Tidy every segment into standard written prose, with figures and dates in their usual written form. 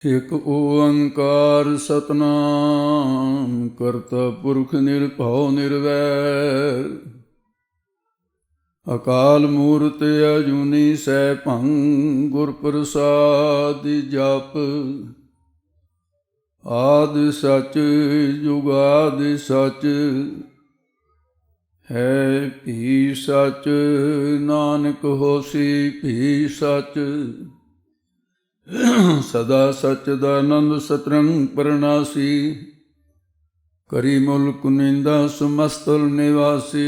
ਇਕ ਓੰਕਾਰ ਸਤਨਾਮ ਕਰਤਾ ਪੁਰਖ ਨਿਰਭਉ ਨਿਰਵੈਰ ਅਕਾਲ ਮੂਰਤਿ ਅਜੂਨੀ ਸੈਭੰ ਗੁਰ ਪ੍ਰਸਾਦਿ ਜਪ ਆਦਿ ਸਚ ਜੁਗਾਦਿ ਸਚ ਹੈ ਭੀ ਸਚ ਨਾਨਕ ਹੋਸੀ ਭੀ ਸਚ ਸਦਾ ਸਚਿਦਾਨੰਦ ਸਤਰੰਗ ਪਰਨਾਸੀ ਕਰੀ ਮੁਲਕ ਨਿੰਦਾ ਸਮਸਤਲ ਨਿਵਾਸੀ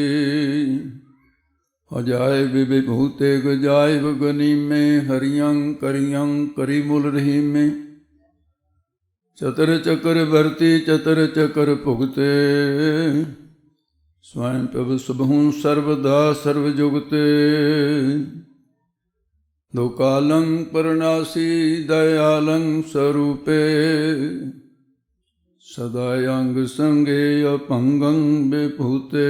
ਅਜਾਇਬ ਵਿਭੂਤੇ ਗਜਾਇਬ ਗਨੀਮੇ ਹਰੀਆਂ ਕਰੀਆਂ ਕਰੀ ਮੁਲ ਰਹੀਮੇ ਚਤਰ ਚਕਰ ਵਰਤੀ ਚਤਰ ਚਕਰ ਭੁਗਤੇ ਸਵੈਂ ਪ੍ਰਭ ਸੁਭਹੂੰ ਸਰਵਦਾ ਸਰਵ ਜੁਗਤੇ ਦੁਕਾਲੰ ਪਰਨਾਸੀ ਦਇਆਲੰ ਸਰੂਪੇ ਸਦਾ ਅੰਗ ਸੰਗੇ ਅਪੰਗੰ ਬਿਭੂਤੇ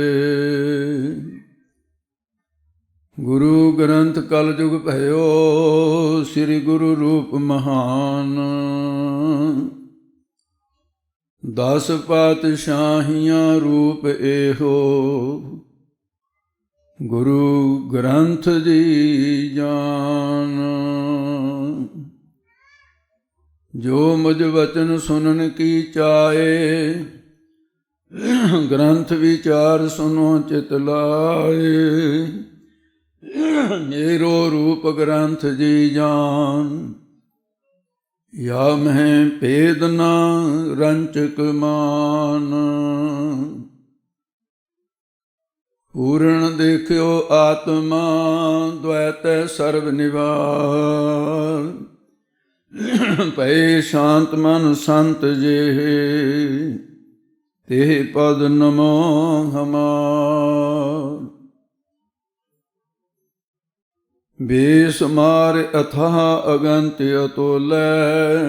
ਗੁਰੂ ਗ੍ਰੰਥ ਕਲ ਯੁਗ ਭਇਓ ਸ੍ਰੀ ਗੁਰੂ ਰੂਪ ਮਹਾਨ 10 ਪਾਤਸ਼ਾਹੀਆਂ ਰੂਪ ਇਹੋ ਗੁਰੂ ਗ੍ਰੰਥ ਜੀ ਜਾਨ ਜੋ ਮੁਝ ਵਚਨ ਸੁਨਨ ਕੀ ਚਾਏ ਗ੍ਰੰਥ ਵਿਚਾਰ ਸੁਨੋ ਚਿਤ ਲਾਏ ਮੇਰੋ ਰੂਪ ਗ੍ਰੰਥ ਜੀ ਜਾਨ ਯਾ ਮਹਿ ਭੇਦ ਨਾ ਰੰਚਕ ਮਾਨ ਪੂਰਨ ਦੇਖਿਓ ਆਤਮਾ ਦ્વੈਤੈ ਸਰਬ ਨਿਵਾਰ ਭਏ ਸ਼ਾਂਤ ਮਨ ਸੰਤ ਜੇ ਤੇ ਪਦ ਨਮੋ ਹਮਾਰ ਬੇਸਮਾਰ ਅਥਾਹ ਅਗੰਤ ਅਤੁਲੈ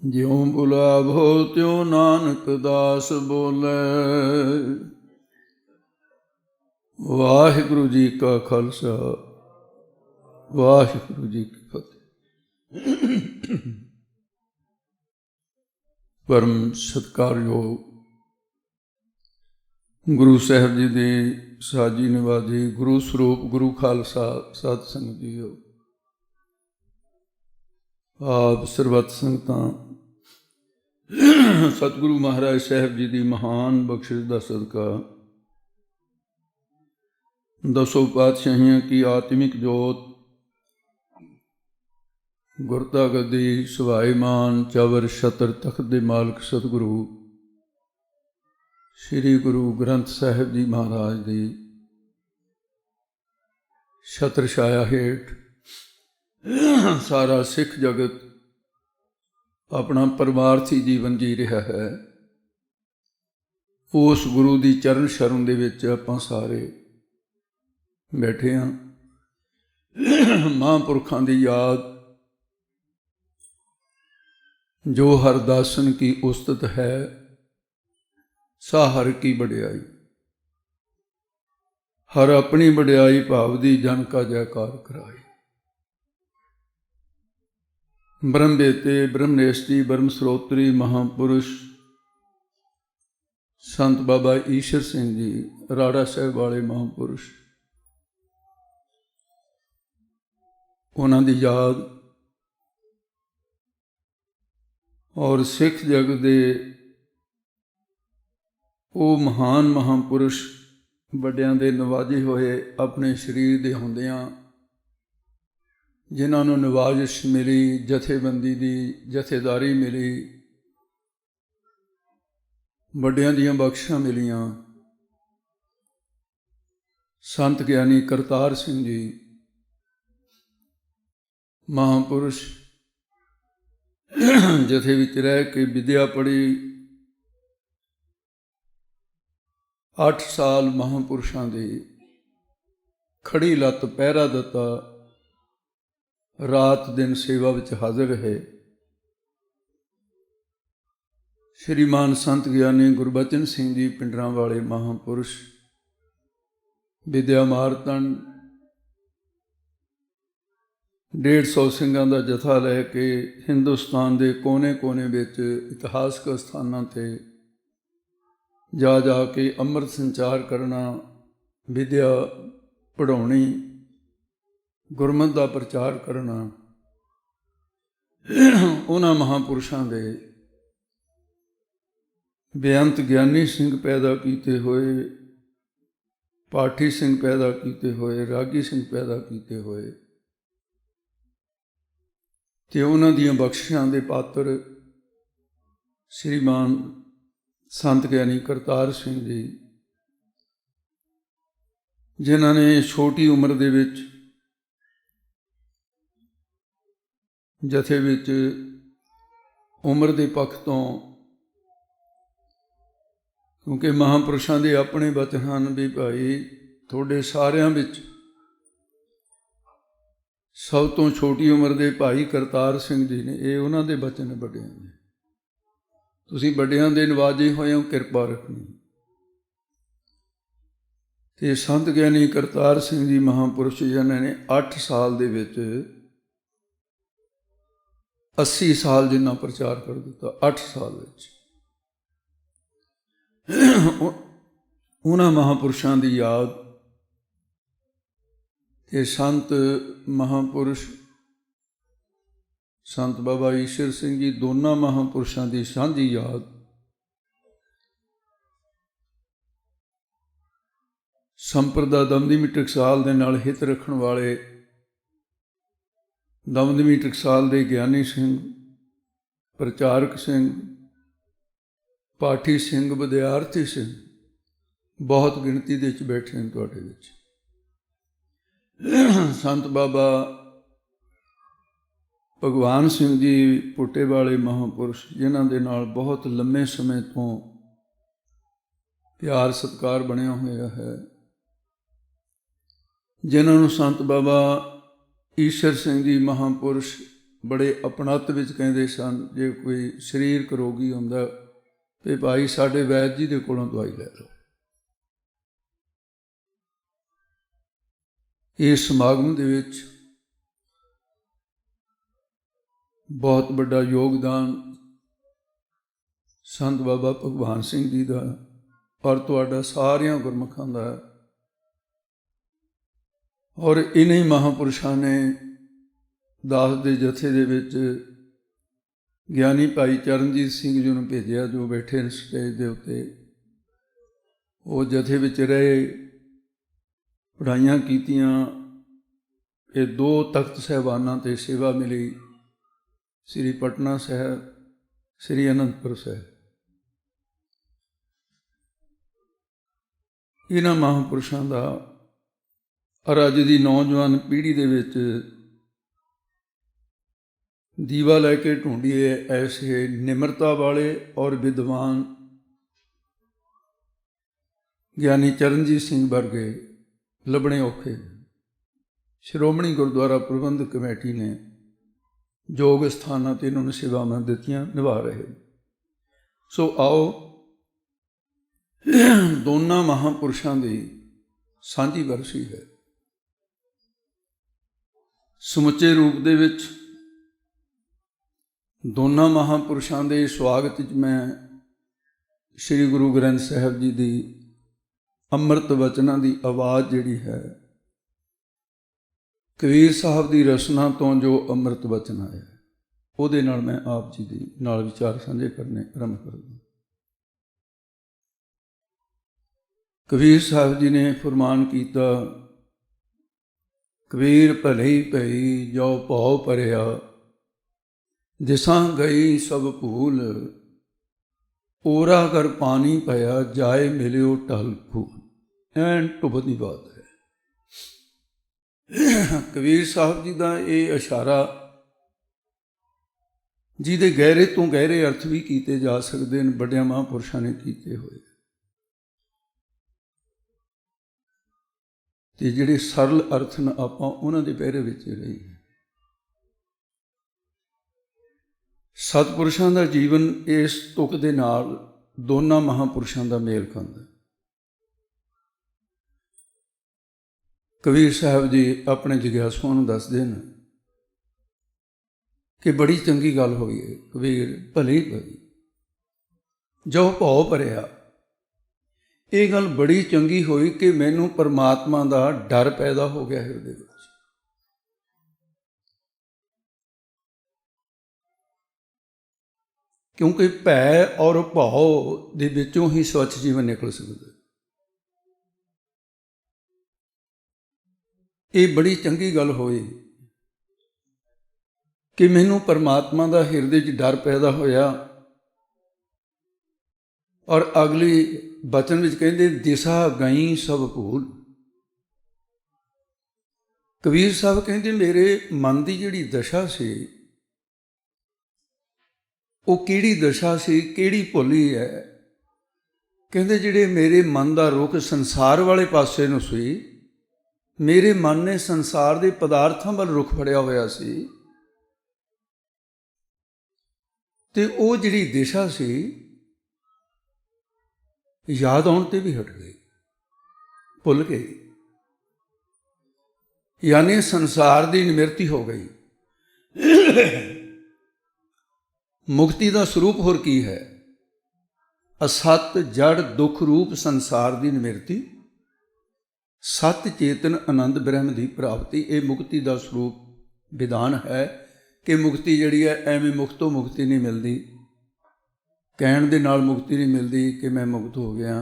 ਜਿਉ ਬੁਲਾਵੋ ਤਿਉ ਨਾਨਕ ਦਾਸ ਬੋਲੇ। ਵਾਹਿਗੁਰੂ ਜੀ ਕਾ ਖਾਲਸਾ ਵਾਹਿਗੁਰੂ ਜੀ ਕੀ ਫਤਿਹ। ਪਰਮ ਸਤਿਕਾਰਯੋਗ ਗੁਰੂ ਸਾਹਿਬ ਜੀ ਦੀ ਸਾਜੀ ਨਿਵਾਜੀ ਗੁਰੂ ਸਰੂਪ ਗੁਰੂ ਖਾਲਸਾ ਸਤ ਸੰਗਤ ਜੀਓ, ਆਪ ਸਰਬੱਤ ਸੰਗਤਾਂ ਸਤਿਗੁਰੂ ਮਹਾਰਾਜ ਸਾਹਿਬ ਜੀ ਦੀ ਮਹਾਨ ਬਖਸ਼ਿਸ਼ ਦਾ ਸਦਕਾ ਦਸੋਂ ਪਾਤਸ਼ਾਹੀਆਂ ਕੀ ਆਤਮਿਕ ਜੋਤ ਗੁਰਤਾ ਗੱਦੀ ਸੁਭਾਈਮਾਨ ਚਵਰ ਛਤਰ ਤਖਤ ਦੇ ਮਾਲਕ ਸਤਿਗੁਰੂ ਸ੍ਰੀ ਗੁਰੂ ਗ੍ਰੰਥ ਸਾਹਿਬ ਜੀ ਮਹਾਰਾਜ ਦੀ ਛਤਰ ਛਾਇਆ ਹੇਠ ਸਾਰਾ ਸਿੱਖ ਜਗਤ ਆਪਣਾ ਪਰਮਾਰਥੀ ਜੀਵਨ ਜੀ ਰਿਹਾ ਹੈ। ਉਸ ਗੁਰੂ ਦੀ ਚਰਨ ਸ਼ਰਨ ਦੇ ਵਿੱਚ ਆਪਾਂ ਸਾਰੇ ਬੈਠੇ ਹਾਂ। ਮਹਾਂਪੁਰਖਾਂ ਦੀ ਯਾਦ ਜੋ ਹਰਦਾਸਨ ਕੀ ਉਸਤਤ ਹੈ ਸਾਹਰ ਕੀ ਵਡਿਆਈ, ਹਰ ਆਪਣੀ ਵਡਿਆਈ ਭਾਵ ਦੀ ਜਨ ਕਾ ਜੈਕਾਰ ਕਰਾਈ। ਬ੍ਰਹਮ ਬੇਤੇ ਬ੍ਰਹਮਨੇਸ਼ਟੀ ਬ੍ਰਹਮ ਸਰੋਤਰੀ ਮਹਾਂਪੁਰਸ਼ ਸੰਤ ਬਾਬਾ ਈਸ਼ਰ ਸਿੰਘ ਜੀ ਰਾੜਾ ਸਾਹਿਬ ਵਾਲੇ ਮਹਾਂਪੁਰਸ਼, ਉਹਨਾਂ ਦੀ ਯਾਦ ਔਰ ਸਿੱਖ ਜਗਤ ਦੇ ਉਹ ਮਹਾਨ ਮਹਾਂਪੁਰਸ਼ ਵੱਡਿਆਂ ਦੇ ਨਵਾਜੇ ਹੋਏ ਆਪਣੇ ਸਰੀਰ ਦੇ ਹੁੰਦਿਆਂ ਜਿਨ੍ਹਾਂ ਨੂੰ ਨਵਾਜ਼ਿਸ਼ ਮਿਲੀ, ਜਥੇਬੰਦੀ ਦੀ ਜਥੇਦਾਰੀ ਮਿਲੀ, ਵੱਡਿਆਂ ਦੀਆਂ ਬਖਸ਼ਾਂ ਮਿਲੀਆਂ। ਸੰਤ ਗਿਆਨੀ ਕਰਤਾਰ ਸਿੰਘ ਜੀ ਮਹਾਂਪੁਰਸ਼ ਜਥੇ ਵਿੱਚ ਰਹਿ ਕੇ ਵਿਦਿਆ ਪੜ੍ਹੀ। 8 ਸਾਲ ਮਹਾਂਪੁਰਸ਼ਾਂ ਦੀ ਖੜੀ ਲੱਤ ਪਹਿਰਾ ਦਿੱਤਾ, ਰਾਤ ਦਿਨ ਸੇਵਾ ਵਿੱਚ ਹਾਜ਼ਰ ਰਹੇ। ਸ਼੍ਰੀਮਾਨ ਸੰਤ ਗਿਆਨੀ ਗੁਰਬਚਨ ਸਿੰਘ ਜੀ ਪਿੰਡਰਾਂ ਵਾਲੇ ਮਹਾਂਪੁਰਸ਼ ਵਿਦਿਆ ਮਾਰਤਨ 150 ਸਿੰਘਾਂ ਦਾ ਜਥਾ ਲੈ ਕੇ ਹਿੰਦੁਸਤਾਨ ਦੇ ਕੋਨੇ-ਕੋਨੇ ਵਿੱਚ ਇਤਿਹਾਸਕ ਸਥਾਨਾਂ 'ਤੇ ਜਾ ਕੇ ਅੰਮ੍ਰਿਤ ਸੰਚਾਰ ਕਰਨਾ, ਵਿਦਿਆ ਪੜ੍ਹਾਉਣੀ, ਗੁਰਮਤਿ ਦਾ ਪ੍ਰਚਾਰ ਕਰਨਾ। ਉਹਨਾਂ ਮਹਾਂਪੁਰਸ਼ਾਂ ਦੇ ਬੇਅੰਤ ਗਿਆਨੀ ਸਿੰਘ ਪੈਦਾ ਕੀਤੇ ਹੋਏ, ਪਾਠੀ ਸਿੰਘ ਪੈਦਾ ਕੀਤੇ ਹੋਏ, ਰਾਗੀ ਸਿੰਘ ਪੈਦਾ ਕੀਤੇ ਹੋਏ, ਅਤੇ ਉਹਨਾਂ ਦੀਆਂ ਬਖਸ਼ਿਸ਼ਾਂ ਦੇ ਪਾਤਰ ਸ਼੍ਰੀਮਾਨ ਸੰਤ ਗਿਆਨੀ ਕਰਤਾਰ ਸਿੰਘ ਜੀ, ਜਿਨ੍ਹਾਂ ਨੇ ਛੋਟੀ ਉਮਰ ਦੇ ਵਿੱਚ ਜਥੇ ਵਿੱਚ ਉਮਰ ਦੇ ਪੱਖ ਤੋਂ, ਕਿਉਂਕਿ ਮਹਾਂਪੁਰਸ਼ਾਂ ਦੇ ਆਪਣੇ ਬਚਨ ਹਨ ਵੀ ਭਾਈ ਤੁਹਾਡੇ ਸਾਰਿਆਂ ਵਿੱਚ ਸਭ ਤੋਂ ਛੋਟੀ ਉਮਰ ਦੇ ਭਾਈ ਕਰਤਾਰ ਸਿੰਘ ਜੀ ਨੇ, ਇਹ ਉਹਨਾਂ ਦੇ ਬਚਨ ਵੱਡਿਆਂ ਦੇ। ਤੁਸੀਂ ਵੱਡਿਆਂ ਦੇ ਨਵਾਜੇ ਹੋਏ ਹੋ, ਕਿਰਪਾ ਰੱਖਣੀ। ਅਤੇ ਸੰਤ ਗਿਆਨੀ ਕਰਤਾਰ ਸਿੰਘ ਜੀ ਮਹਾਂਪੁਰਸ਼ ਜਿਨ੍ਹਾਂ ਨੇ 8 ਸਾਲ ਦੇ ਵਿੱਚ 80 ਸਾਲ ਜਿੰਨਾ ਪ੍ਰਚਾਰ ਕਰ ਦਿੱਤਾ, 8 ਸਾਲ ਵਿੱਚ। ਉਹਨਾਂ ਮਹਾਂਪੁਰਸ਼ਾਂ ਦੀ ਯਾਦ ਅਤੇ ਸੰਤ ਮਹਾਂਪੁਰਸ਼ ਸੰਤ ਬਾਬਾ ਈਸ਼ਰ ਸਿੰਘ ਜੀ, ਦੋਨਾਂ ਮਹਾਂਪੁਰਸ਼ਾਂ ਦੀ ਸਾਂਝੀ ਯਾਦ ਸੰਪਰਦਾ ਦਮਦਮੀ ਟਕਸਾਲ ਦੇ ਨਾਲ ਹਿੱਤ ਰੱਖਣ ਵਾਲੇ ਦਮਦਮੀ ਟਕਸਾਲ ਦੇ ਗਿਆਨੀ ਸਿੰਘ, ਪ੍ਰਚਾਰਕ ਸਿੰਘ, ਪਾਠੀ ਸਿੰਘ, ਵਿਦਿਆਰਥੀ ਸਿੰਘ ਬਹੁਤ ਗਿਣਤੀ ਦੇ ਵਿੱਚ ਬੈਠੇ ਨੇ ਤੁਹਾਡੇ ਵਿੱਚ। ਸੰਤ ਬਾਬਾ ਭਗਵਾਨ ਸਿੰਘ ਜੀ ਪੁੱਟੇ ਵਾਲੇ ਮਹਾਂਪੁਰਸ਼, ਜਿਨ੍ਹਾਂ ਦੇ ਨਾਲ ਬਹੁਤ ਲੰਮੇ ਸਮੇਂ ਤੋਂ ਪਿਆਰ ਸਤਿਕਾਰ ਬਣਿਆ ਹੋਇਆ ਹੈ, ਜਿਨ੍ਹਾਂ ਨੂੰ ਸੰਤ ਬਾਬਾ ਈਸ਼ਰ ਸਿੰਘ ਜੀ ਮਹਾਂਪੁਰਸ਼ ਬੜੇ ਅਪਣੱਤ ਵਿੱਚ ਕਹਿੰਦੇ ਸਨ, ਜੇ ਕੋਈ ਸਰੀਰਕ ਰੋਗੀ ਹੁੰਦਾ ਤੇ ਭਾਈ ਸਾਡੇ ਵੈਦ ਜੀ ਦੇ ਕੋਲੋਂ ਦਵਾਈ ਲੈ ਲਓ। ਇਸ ਸਮਾਗਮ ਦੇ ਵਿੱਚ ਬਹੁਤ ਵੱਡਾ ਯੋਗਦਾਨ ਸੰਤ ਬਾਬਾ ਭਗਵਾਨ ਸਿੰਘ ਜੀ ਦਾ ਔਰ ਤੁਹਾਡਾ ਸਾਰਿਆਂ ਗੁਰਮੁਖਾਂ ਦਾ, ਔਰ ਇਨ੍ਹਾਂ ਹੀ ਮਹਾਂਪੁਰਸ਼ਾਂ ਨੇ ਦਾਸ ਦੇ ਜਥੇ ਦੇ ਵਿੱਚ ਗਿਆਨੀ ਭਾਈ ਚਰਨਜੀਤ ਸਿੰਘ ਜੀ ਨੂੰ ਭੇਜਿਆ, ਜੋ ਬੈਠੇ ਨੇ ਸਟੇਜ ਦੇ ਉੱਤੇ। ਉਹ ਜਥੇ ਵਿੱਚ ਰਹੇ, ਪੜ੍ਹਾਈਆਂ ਕੀਤੀਆਂ। ਇਹ 2 ਤਖਤ ਸਾਹਿਬਾਨਾਂ 'ਤੇ ਸੇਵਾ ਮਿਲੀ, ਸ੍ਰੀ ਪਟਨਾ ਸਾਹਿਬ, ਸ੍ਰੀ ਅਨੰਦਪੁਰ ਸਾਹਿਬ। ਇਹਨਾਂ ਮਹਾਂਪੁਰਸ਼ਾਂ ਦਾ ਔਰ ਅੱਜ ਦੀ ਨੌਜਵਾਨ ਪੀੜ੍ਹੀ ਦੇ ਵਿੱਚ ਦੀਵਾ ਲੈ ਕੇ ਢੂੰਢੀਏ ਐਸੇ ਨਿਮਰਤਾ ਵਾਲੇ ਔਰ ਵਿਦਵਾਨ ਗਿਆਨੀ ਚਰਨਜੀਤ ਸਿੰਘ ਵਰਗੇ ਲੱਭਣੇ ਔਖੇ। ਸ਼੍ਰੋਮਣੀ ਗੁਰਦੁਆਰਾ ਪ੍ਰਬੰਧਕ ਕਮੇਟੀ ਨੇ ਯੋਗ ਸਥਾਨਾਂ 'ਤੇ ਇਹਨਾਂ ਨੂੰ ਸੇਵਾਵਾਂ ਦਿੱਤੀਆਂ, ਨਿਭਾ ਰਹੇ। ਸੋ ਆਓ ਦੋਨਾਂ ਮਹਾਂਪੁਰਸ਼ਾਂ ਦੀ ਸਾਂਝੀ ਵਰਸੀ ਹੈ। ਸਮੁੱਚੇ ਰੂਪ ਦੇ ਵਿੱਚ ਦੋਨਾਂ ਮਹਾਂਪੁਰਸ਼ਾਂ ਦੇ ਸਵਾਗਤ ਵਿੱਚ ਮੈਂ ਸ੍ਰੀ ਗੁਰੂ ਗ੍ਰੰਥ ਸਾਹਿਬ ਜੀ ਦੀ ਅੰਮ੍ਰਿਤ ਵਚਨਾਂ ਦੀ ਆਵਾਜ਼ ਜਿਹੜੀ ਹੈ, ਕਬੀਰ ਸਾਹਿਬ ਦੀ ਰਚਨਾ ਤੋਂ ਜੋ ਅੰਮ੍ਰਿਤ ਵਚਨ ਆਇਆ, ਉਹਦੇ ਨਾਲ ਮੈਂ ਆਪ ਜੀ ਦੇ ਨਾਲ ਵਿਚਾਰ ਸਾਂਝੇ ਕਰਨੇ ਆਰੰਭ ਕਰਦਾ। ਕਬੀਰ ਸਾਹਿਬ ਜੀ ਨੇ ਫਰਮਾਨ ਕੀਤਾ, ਕਬੀਰ ਭਲੇ ਭਈ ਜੋ ਭਉ ਭਰਿਆ, ਦਿਸਾਂ ਗਈ ਸਭ ਭੂਲ, ਓਰਾ ਕਰ ਪਾਣੀ ਪਿਆ, ਜਾਏ ਮਿਲਿਓ ਢਲ ਫੂਲ। ਐਨ ਢੁੱਬ ਦੀ ਬਾਤ ਹੈ। ਕਬੀਰ ਸਾਹਿਬ ਜੀ ਦਾ ਇਹ ਇਸ਼ਾਰਾ, ਜਿਹਦੇ ਗਹਿਰੇ ਤੋਂ ਗਹਿਰੇ ਅਰਥ ਵੀ ਕੀਤੇ ਜਾ ਸਕਦੇ ਨੇ, ਵੱਡਿਆਂ ਮਹਾਂਪੁਰਸ਼ਾਂ ਨੇ ਕੀਤੇ ਹੋਏ। ਅਤੇ ਜਿਹੜੇ ਸਰਲ ਅਰਥ ਨੇ, ਆਪਾਂ ਉਹਨਾਂ ਦੇ ਪਹਿਰੇ ਵਿੱਚ ਰਹੀਏ। ਸਤਿਪੁਰਸ਼ਾਂ ਦਾ ਜੀਵਨ ਇਸ ਤੁਕ ਦੇ ਨਾਲ ਦੋਨਾਂ ਮਹਾਂਪੁਰਸ਼ਾਂ ਦਾ ਮੇਲ ਖਾਂਦਾ। ਕਬੀਰ ਸਾਹਿਬ ਜੀ ਆਪਣੇ ਜਗਿਆਸੂਆਂ ਨੂੰ ਦੱਸਦੇ ਨੇ, कि बड़ी चंगी गल होई है कबीर भली भली जो भौ भरिया। ये गल बड़ी चंगी होई कि मैनू परमात्मा का डर पैदा हो गया हिरदे विच। क्योंकि भै और भौ दे विचों ही स्वच्छ जीवन निकल सकता। ये बड़ी चंगी गल होई कि मैनू परमात्मा का हिरदे च डर पैदा होया। और अगली बचन में कहते दिशा गई सब भूल। कबीर साहब कहते मेरे मन की जिहड़ी दशा सी वो किहड़ी दशा सी, किहड़ी भुली है। कहते जिहड़े मेरे मन का रुख संसार वाले पासे नूं सी, मेरे मन ने संसार के पदार्थों वाल रुख फड़िया होया सी, ते वो जिहड़ी दिशा सी याद आउण ते भी हट गई, भुल गई। यानी संसार की निवृत्ति हो गई। मुक्ति का स्वरूप होर की है? असत जड़ दुख रूप संसार की निवृत्ति, सत चेतन आनंद ब्रह्म की प्राप्ति। ये मुक्ति का स्वरूप विधान है कि मुक्ति जिहड़ी है एवें मुक्तों मुक्ति नहीं मिलती, कहण दे नाल मुक्ति नहीं मिलती कि मैं मुक्त हो गया।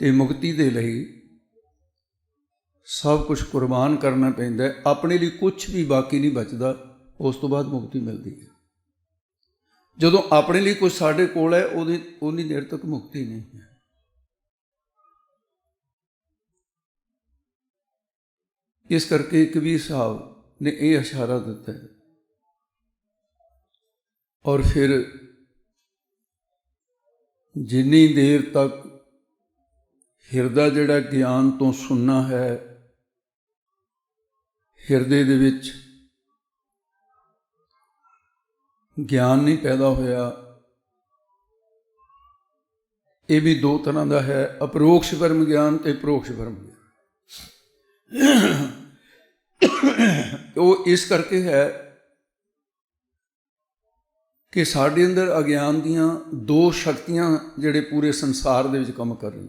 तो मुक्ति के लिए सब कुछ कुर्बान करना पैंदा है, अपने लिए कुछ भी बाकी नहीं बचता, उस तो बाद मुक्ति मिलती है। जदों अपने लिए कुछ साढ़े कोल है उन्नी देर तक मुक्ति नहीं है। इस करके कबीर साहब ने यह इशारा दिता है। और फिर जिन्नी देर तक हिरदा जिहड़ा ज्ञान तो सुनना है, हिरदे दे विच ज्ञान नहीं पैदा होया। ये भी दो तरह का है, अपरोक्ष ब्रह्म ज्ञान ते परोक्ष ब्रह्म ज्ञान। वो इस करके है कि साढ़े अंदर अज्ञान दियाँ दो शक्तियाँ जिहड़े पूरे संसार दे विच काम कर रही,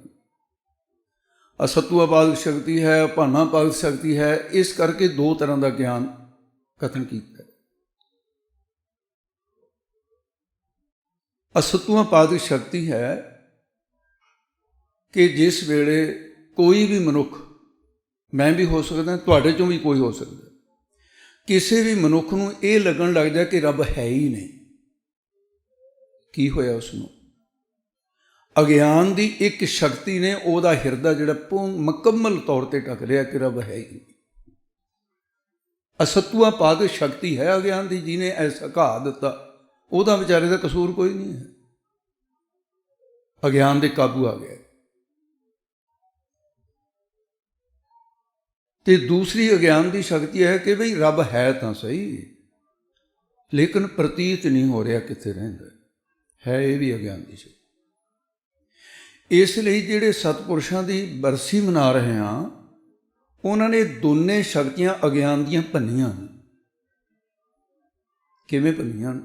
असत्वापादक शक्ति है, भानापादक शक्ति है। इस करके दो तरह का ज्ञान कथन किया। असत्वापादक शक्ति है कि जिस वेले कोई भी मनुख, मैं भी हो सकता, तुहाडे चों भी कोई हो सकता, किसी भी मनुख नूं ये लगन लग जाए कि रब है ही नहीं। की होया उसनूं? अज्ञान की एक शक्ति ने उहदा हिरदा जिहड़ा मुकम्मल तौर पर ढक लिया कि रब है ही नहीं। असत्वापादक शक्ति है अज्ञान की, जिन्हें ऐसा कहा दिता, ਉਹਦਾ ਵਿਚਾਰੇ ਦਾ कसूर कोई नहीं है, अज्ञान के काबू आ गया। तो दूसरी अज्ञान की शक्ति है कि बई रब है तो सही, लेकिन प्रतीत नहीं हो रहा कित्थे रहिंदा है। ये भी अज्ञान की शक्ति। इसलिए जिहड़े सतपुरुषां की बरसी मना रहे हैं, उन्होंने दोने शक्तियां अज्ञान दियां भन्नियां। किवें भन्नियां?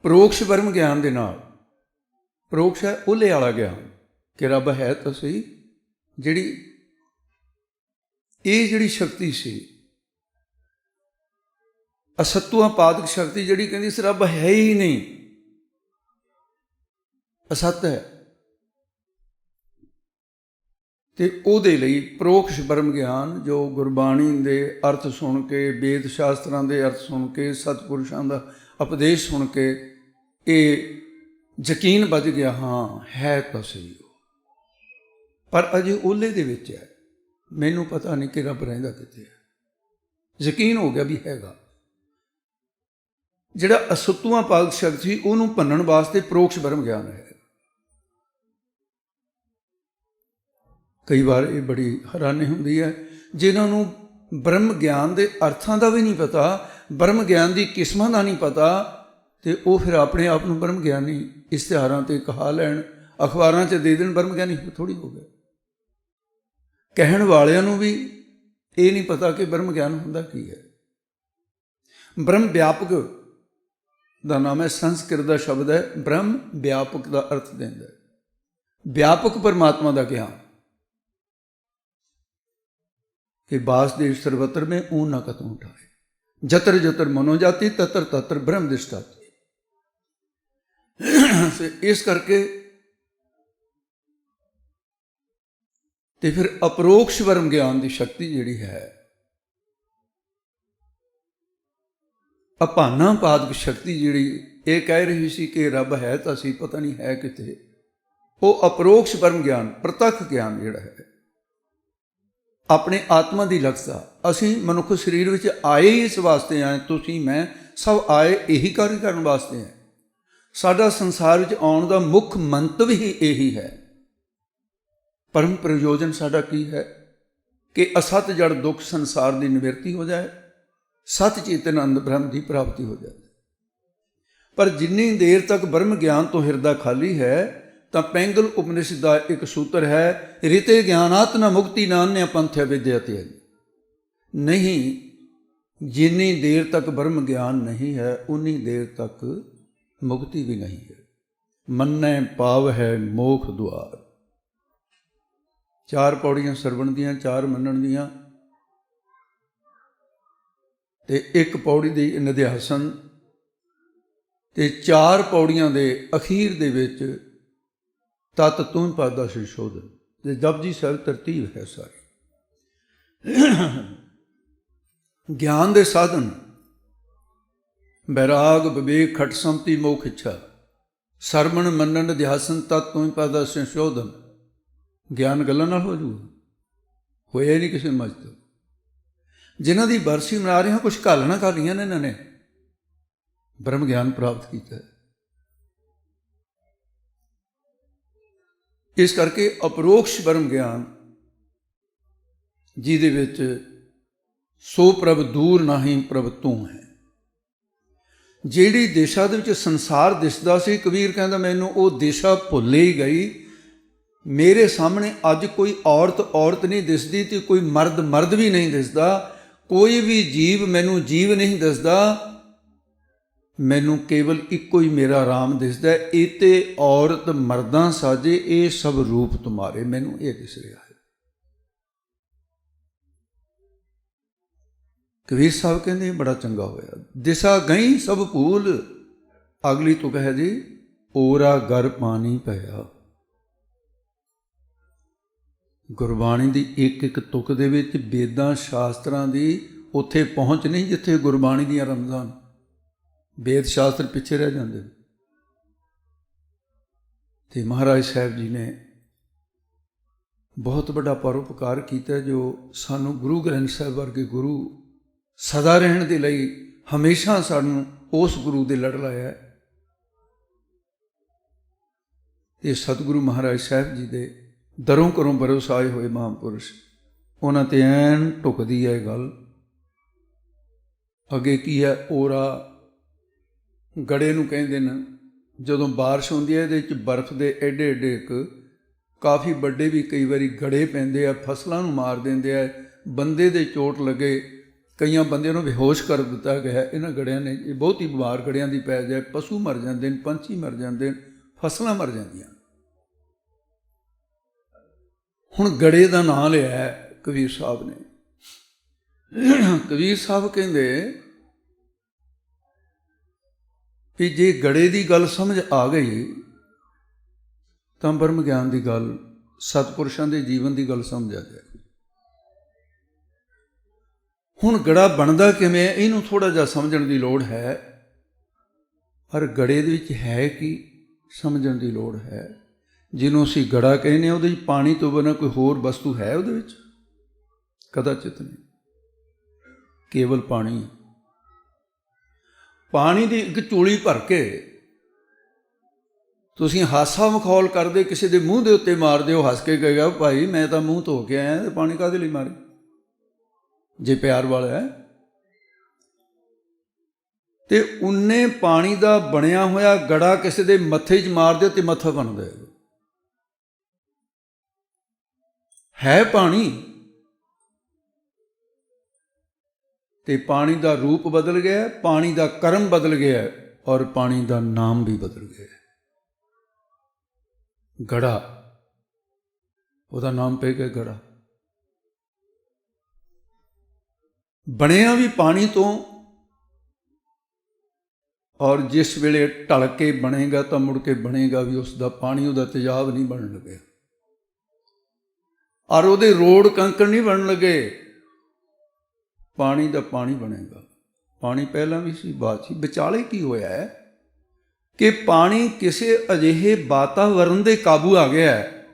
परोक्ष ब्रह्म ज्ञान के नाल। परोक्ष है ओले वाला ज्ञान कि रब है तो सही। जिहड़ी ये जिहड़ी शक्ति सी असत्वापादक शक्ति, जिहड़ी कहती सी रब है ही नहीं, असत है, तो ਉਹਦੇ ਲਈ परोक्ष ब्रह्म ज्ञान जो गुरबाणी के अर्थ सुन के, वेद शास्त्रां के अर्थ सुन के, सतपुरुषां का उपदेश सुन के ये यकीन बच गया, हाँ है तो सही हो, पर अजे ओले दे विच है, मैनू पता नहीं कि रब रहिंदा कित्थे है। यकीन हो गया भी हैगा। जिहड़ा असत्वापादक शक्ति उहनूं भन्नण वास्ते परोक्ष ब्रह्म ज्ञान है। कई बार ये बड़ी हैरानी हुंदी है जिन्होंने ब्रह्म ज्ञान के अर्थां का भी नहीं पता, ब्रह्म ज्ञान की किस्मां का नहीं पता, तो वह फिर अपने आप को ब्रह्म ज्ञानी इश्तिहारां ते कहा लैण, अखबारां च दे देण ब्रह्म ज्ञानी थोड़ी हो गया। कहण वालियां नूं भी ये नहीं पता कि ब्रह्म ज्ञान हुंदा की है। ਬ੍ਰਹਮ ਵਿਆਪਕ ਦਾ ਨਾਮ ਹੈ, ਸੰਸਕ੍ਰਿਤ ਦਾ ਸ਼ਬਦ ਹੈ। ਬ੍ਰਹਮ ਵਿਆਪਕ ਦਾ ਅਰਥ ਦਿੰਦਾ ਹੈ, ਵਿਆਪਕ ਪਰਮਾਤਮਾ ਦਾ ਗਿਆਨ। ਕਿ ਵਾਸੁਦੇਵ ਸਰਵਤਰ में ऊन न कतहु उठाए, जतर जतर मनो जाति ततर ततर ब्रह्म दृष्टाति। इस करके ਤੇ ਫਿਰ ਅਪਰੋਕਸ਼ ਬ੍ਰਹਮ ਗਿਆਨ ਦੀ ਸ਼ਕਤੀ ਜਿਹੜੀ ਹੈ, ਅਭਾਨਾ ਪਾਦਕ ਸ਼ਕਤੀ ਜਿਹੜੀ ਇਹ ਕਹਿ ਰਹੀ ਸੀ ਕਿ ਰੱਬ ਹੈ ਤਾਂ ਅਸੀਂ ਪਤਾ ਨਹੀਂ ਹੈ ਕਿਤੇ, ਉਹ ਅਪਰੋਕਸ਼ ਬ੍ਰਹਮ ਗਿਆਨ, ਪ੍ਰਤੱਖ ਗਿਆਨ ਜਿਹੜਾ ਹੈ, ਆਪਣੇ ਆਤਮਾ ਦੀ ਲਗਤਾ। ਅਸੀਂ ਮਨੁੱਖ ਸਰੀਰ ਵਿੱਚ ਆਏ ਹੀ ਇਸ ਵਾਸਤੇ ਆਏ, ਤੁਸੀਂ ਮੈਂ ਸਭ ਆਏ ਇਹੀ ਕਾਰਜ ਕਰਨ ਵਾਸਤੇ ਹੈ। ਸਾਡਾ ਸੰਸਾਰ ਵਿੱਚ ਆਉਣ ਦਾ ਮੁੱਖ ਮੰਤਵ ਹੀ ਇਹੀ ਹੈ। ਪਰਮ ਪ੍ਰਯੋਜਨ ਸਾਡਾ ਕੀ ਹੈ ਕਿ ਅਸਤ ਜੜ ਦੁੱਖ ਸੰਸਾਰ ਦੀ ਨਿਵਰਤੀ ਹੋ ਜਾਏ, ਸਤ ਚੇਤਨ ਆਨੰਦ ਬ੍ਰਹਮ ਦੀ ਪ੍ਰਾਪਤੀ ਹੋ ਜਾਏ। ਪਰ ਜਿੰਨੀ ਦੇਰ ਤੱਕ ਬ੍ਰਹਮ ਗਿਆਨ ਤੋਂ ਹਿਰਦਾ ਖਾਲੀ ਹੈ ਤਾਂ ਪੈਂਗਲ ਉਪਨਿਸ਼ਦ ਦਾ ਇੱਕ ਸੂਤਰ ਹੈ, ਰਿਤੇ ਗਿਆਨਾਤ ਨ ਮੁਕਤੀ ਨਾਨਿਆ ਪੰਥ ਵਿਦਿਆ ਤੇ। ਨਹੀਂ, ਜਿੰਨੀ ਦੇਰ ਤੱਕ ਬ੍ਰਹਮ ਗਿਆਨ ਨਹੀਂ ਹੈ ਉਨੀ ਦੇਰ ਤੱਕ ਮੁਕਤੀ ਵੀ ਨਹੀਂ ਹੈ। ਮੰਨੈ ਪਾਵ ਹੈ ਮੋਖ ਦੁਆਰ। 4 ਪੌੜੀਆਂ ਸਰਵਣ ਦੀਆਂ, 4 ਮੰਨਣ ਦੀਆਂ, ਤੇ 1 ਪੌੜੀ ਦੀ ਨਿਧਿਆਸਨ, ਤੇ 4 ਪੌੜੀਆਂ ਦੇ ਅਖੀਰ ਦੇ ਵਿੱਚ ਤਤ ਤੂੰ ਪਾਦਾ ਸੰਸ਼ੋਧਨ, ਤੇ ਜਪਜੀ ਸਾਹਿਬ ਤਰਤੀਬ ਹੈ ਸਾਰੀ। ਗਿਆਨ ਦੇ ਸਾਧਨ ਬੈਰਾਗ ਵਿਵੇਕ ਖਟ ਸੰਮਤੀ ਮੋਖ ਇੱਛਾ, ਸਰਵਣ ਮੰਨਣ ਨਿਧਿਆਸਨ ਤਤ ਤੂੰ ਪਾਦਾ ਸੰਸ਼ੋਧਨ। ਗਿਆਨ ਗੱਲਾਂ ਨਾਲ ਹੋ ਜੂਗਾ, ਹੋਇਆ ਹੀ ਨਹੀਂ ਕਿਸੇ ਮੱਝ ਤੋਂ। ਜਿਨ੍ਹਾਂ ਦੀ ਬਰਸੀ ਮਨਾ ਰਹੇ ਹਾਂ, ਕੁਛ ਘਾਲਣਾ ਕਰ ਲਈਆਂ ਨੇ ਇਹਨਾਂ ਨੇ, ਬ੍ਰਹਮ ਗਿਆਨ ਪ੍ਰਾਪਤ ਕੀਤਾ ਹੈ। ਇਸ ਕਰਕੇ ਅਪਰੋਕਸ਼ ਬ੍ਰਹਮ ਗਿਆਨ ਜਿਹਦੇ ਵਿੱਚ ਸੋ ਪ੍ਰਭ ਦੂਰ ਨਾਹੀਂ ਪ੍ਰਭ ਤੂੰ ਹੈ। ਜਿਹੜੀ ਦਿਸ਼ਾ ਦੇ ਵਿੱਚ ਸੰਸਾਰ ਦਿਸਦਾ ਸੀ, ਕਬੀਰ ਕਹਿੰਦਾ ਮੈਨੂੰ ਉਹ ਦਿਸ਼ਾ ਭੁੱਲ ਹੀ ਗਈ। ਮੇਰੇ ਸਾਹਮਣੇ ਅੱਜ ਕੋਈ ਔਰਤ ਨਹੀਂ ਦਿਸਦੀ, ਤੇ ਕੋਈ ਮਰਦ ਵੀ ਨਹੀਂ ਦਿਸਦਾ, ਕੋਈ ਵੀ ਜੀਵ ਮੈਨੂੰ ਜੀਵ ਨਹੀਂ ਦਿਸਦਾ, ਮੈਨੂੰ ਕੇਵਲ ਇੱਕੋ ਹੀ ਮੇਰਾ ਰਾਮ ਦਿਸਦਾ। ਇਹ ਤੇ ਔਰਤ ਮਰਦਾਂ ਸਾਜੇ ਇਹ ਸਭ ਰੂਪ ਤੁਮਾਰੇ, ਮੈਨੂੰ ਇਹ ਦਿਸ ਰਿਹਾ ਹੈ। ਕਬੀਰ ਸਾਹਿਬ ਕਹਿੰਦੇ ਬੜਾ ਚੰਗਾ ਹੋਇਆ, ਦਿਸ਼ਾ ਗਈ ਸਭ ਭੂਲ। ਅਗਲੀ ਤੁਕ ਹੈ ਜੀ, ਓਰਾ ਗਰ ਪਾਣੀ ਪਿਆ। ਗੁਰਬਾਣੀ ਦੀ ਇੱਕ ਇੱਕ ਤੁਕ ਦੇ ਵਿੱਚ ਵੇਦਾਂ ਸ਼ਾਸਤਰਾਂ ਦੀ ਉੱਥੇ ਪਹੁੰਚ ਨਹੀਂ ਜਿੱਥੇ ਗੁਰਬਾਣੀ ਦੀਆਂ ਰਮਜ਼ਾਂ। ਵੇਦ ਸ਼ਾਸਤਰ ਪਿੱਛੇ ਰਹਿ ਜਾਂਦੇ। ਤੇ ਮਹਾਰਾਜ ਸਾਹਿਬ ਜੀ ਨੇ ਬਹੁਤ ਵੱਡਾ ਪਰਉਪਕਾਰ ਕੀਤਾ, ਜੋ ਸਾਨੂੰ ਗੁਰੂ ਗ੍ਰੰਥ ਸਾਹਿਬ ਵਰਗੇ ਗੁਰੂ ਸਦਾ ਰਹਿਣ ਦੇ ਲਈ ਹਮੇਸ਼ਾ ਸਾਨੂੰ ਉਸ ਗੁਰੂ ਦੇ ਲੜ ਲਾਇਆ। ਇਹ ਸਤਿਗੁਰੂ ਮਹਾਰਾਜ ਸਾਹਿਬ ਜੀ ਦੇ ਦਰੋਂ ਘਰੋਂ ਬਰੋਸਾਏ ਹੋਏ ਮਹਾਂਪੁਰਸ਼, ਉਹਨਾਂ 'ਤੇ ਐਨ ਢੁੱਕਦੀ ਹੈ ਗੱਲ। ਅੱਗੇ ਕੀ ਹੈ, ਓਰਾ ਗੜੇ ਨੂੰ ਕਹਿੰਦੇ ਨੇ। ਜਦੋਂ ਬਾਰਿਸ਼ ਹੁੰਦੀ ਹੈ ਇਹਦੇ 'ਚ ਬਰਫ਼ ਦੇ ਐਡੇ ਐਡੇ ਕਾਫੀ ਵੱਡੇ ਵੀ ਕਈ ਵਾਰੀ ਗੜੇ ਪੈਂਦੇ ਆ, ਫਸਲਾਂ ਨੂੰ ਮਾਰ ਦਿੰਦੇ ਆ। ਬੰਦੇ ਦੇ ਚੋਟ ਲੱਗੇ, ਕਈਆਂ ਬੰਦਿਆਂ ਨੂੰ ਬੇਹੋਸ਼ ਕਰ ਦਿੱਤਾ ਗਿਆ ਇਹਨਾਂ ਗੜਿਆਂ ਨੇ। ਇਹ ਬਹੁਤ ਹੀ ਬਿਮਾਰ ਗੜਿਆਂ ਦੀ ਪੈ ਜਾਏ, ਪਸ਼ੂ ਮਰ ਜਾਂਦੇ ਨੇ, ਪੰਛੀ ਮਰ ਜਾਂਦੇ ਨੇ, ਫਸਲਾਂ ਮਰ ਜਾਂਦੀਆਂ। ਹੁਣ ਗੜੇ ਦਾ ਨਾਂ ਲਿਆ ਕਬੀਰ ਸਾਹਿਬ ਨੇ। ਕਬੀਰ ਸਾਹਿਬ ਕਹਿੰਦੇ ਵੀ ਜੇ ਗੜੇ ਦੀ ਗੱਲ ਸਮਝ ਆ ਗਈ ਤਾਂ ਬ੍ਰਹਮ ਗਿਆਨ ਦੀ ਗੱਲ, ਸਤਿਪੁਰਸ਼ਾਂ ਦੇ ਜੀਵਨ ਦੀ ਗੱਲ ਸਮਝ ਆ ਜਾਏ। ਹੁਣ ਗੜਾ ਬਣਦਾ ਕਿਵੇਂ, ਇਹਨੂੰ ਥੋੜ੍ਹਾ ਜਿਹਾ ਸਮਝਣ ਦੀ ਲੋੜ ਹੈ। ਪਰ ਗੜੇ ਦੇ ਵਿੱਚ ਹੈ ਕੀ, ਸਮਝਣ ਦੀ ਲੋੜ ਹੈ। ਜਿਹਨੂੰ ਅਸੀਂ ਗੜਾ ਕਹਿੰਦੇ ਹਾਂ, ਉਹਦੇ ਵਿੱਚ ਪਾਣੀ ਤੋਂ ਬਿਨਾਂ ਕੋਈ ਹੋਰ ਵਸਤੂ ਹੈ ਉਹਦੇ ਵਿੱਚ? ਕਦਾਚਿਤ ਨਹੀਂ, ਕੇਵਲ ਪਾਣੀ। ਪਾਣੀ ਦੀ ਇੱਕ ਚੂਲੀ ਭਰ ਕੇ ਤੁਸੀਂ ਹਾਸਾ ਮਖੌਲ ਕਰਦੇ ਕਿਸੇ ਦੇ ਮੂੰਹ ਦੇ ਉੱਤੇ ਮਾਰਦੇ ਹੋ, ਹੱਸ ਕੇ ਕਹੇਗਾ ਭਾਈ ਮੈਂ ਤਾਂ ਮੂੰਹ ਧੋ ਕੇ ਆਇਆ, ਤੇ ਪਾਣੀ ਕਾਹਦੇ ਲਈ ਮਾਰੇ ਜੇ ਪਿਆਰ ਵਾਲਾ ਹੈ। ਤੇ ਉਨੇ ਪਾਣੀ ਦਾ ਬਣਿਆ ਹੋਇਆ ਗੜਾ ਕਿਸੇ ਦੇ ਮੱਥੇ 'ਚ ਮਾਰ ਦਿਓ ਤੇ ਮੱਥਾ ਬਣਦਾ ਹੈ ਪਾਣੀ। ਤੇ ਪਾਣੀ ਦਾ ਰੂਪ ਬਦਲ ਗਿਆ, ਪਾਣੀ ਦਾ ਕਰਮ ਬਦਲ ਗਿਆ ਔਰ ਪਾਣੀ ਦਾ ਨਾਮ ਵੀ ਬਦਲ ਗਿਆ। ਗੜਾ, ਉਹਦਾ ਨਾਮ ਪੈ ਗਿਆ ਗੜਾ। ਬਣਿਆ ਵੀ ਪਾਣੀ ਤੋਂ, ਔਰ ਜਿਸ ਵੇਲੇ ਢਲ ਕੇ ਬਣੇਗਾ ਤਾਂ ਮੁੜ ਕੇ ਬਣੇਗਾ ਵੀ ਉਸ ਦਾ ਪਾਣੀ, ਉਹਦਾ ਤੇਜ਼ਾਬ ਨਹੀਂ ਬਣਨ ਲੱਗੇ, ਔਰ ਉਹਦੇ ਰੋੜ ਕੰਕਰ ਨਹੀਂ ਬਣਨ ਲੱਗੇ। ਪਾਣੀ ਦਾ ਪਾਣੀ ਬਣੇਗਾ। ਪਾਣੀ ਪਹਿਲਾਂ ਵੀ ਸੀ, ਬਾਅਦ ਸੀ। ਵਿਚਾਲੇ ਕੀ ਹੋਇਆ ਹੈ ਕਿ ਪਾਣੀ ਕਿਸੇ ਅਜਿਹੇ ਵਾਤਾਵਰਨ ਦੇ ਕਾਬੂ ਆ ਗਿਆ ਹੈ,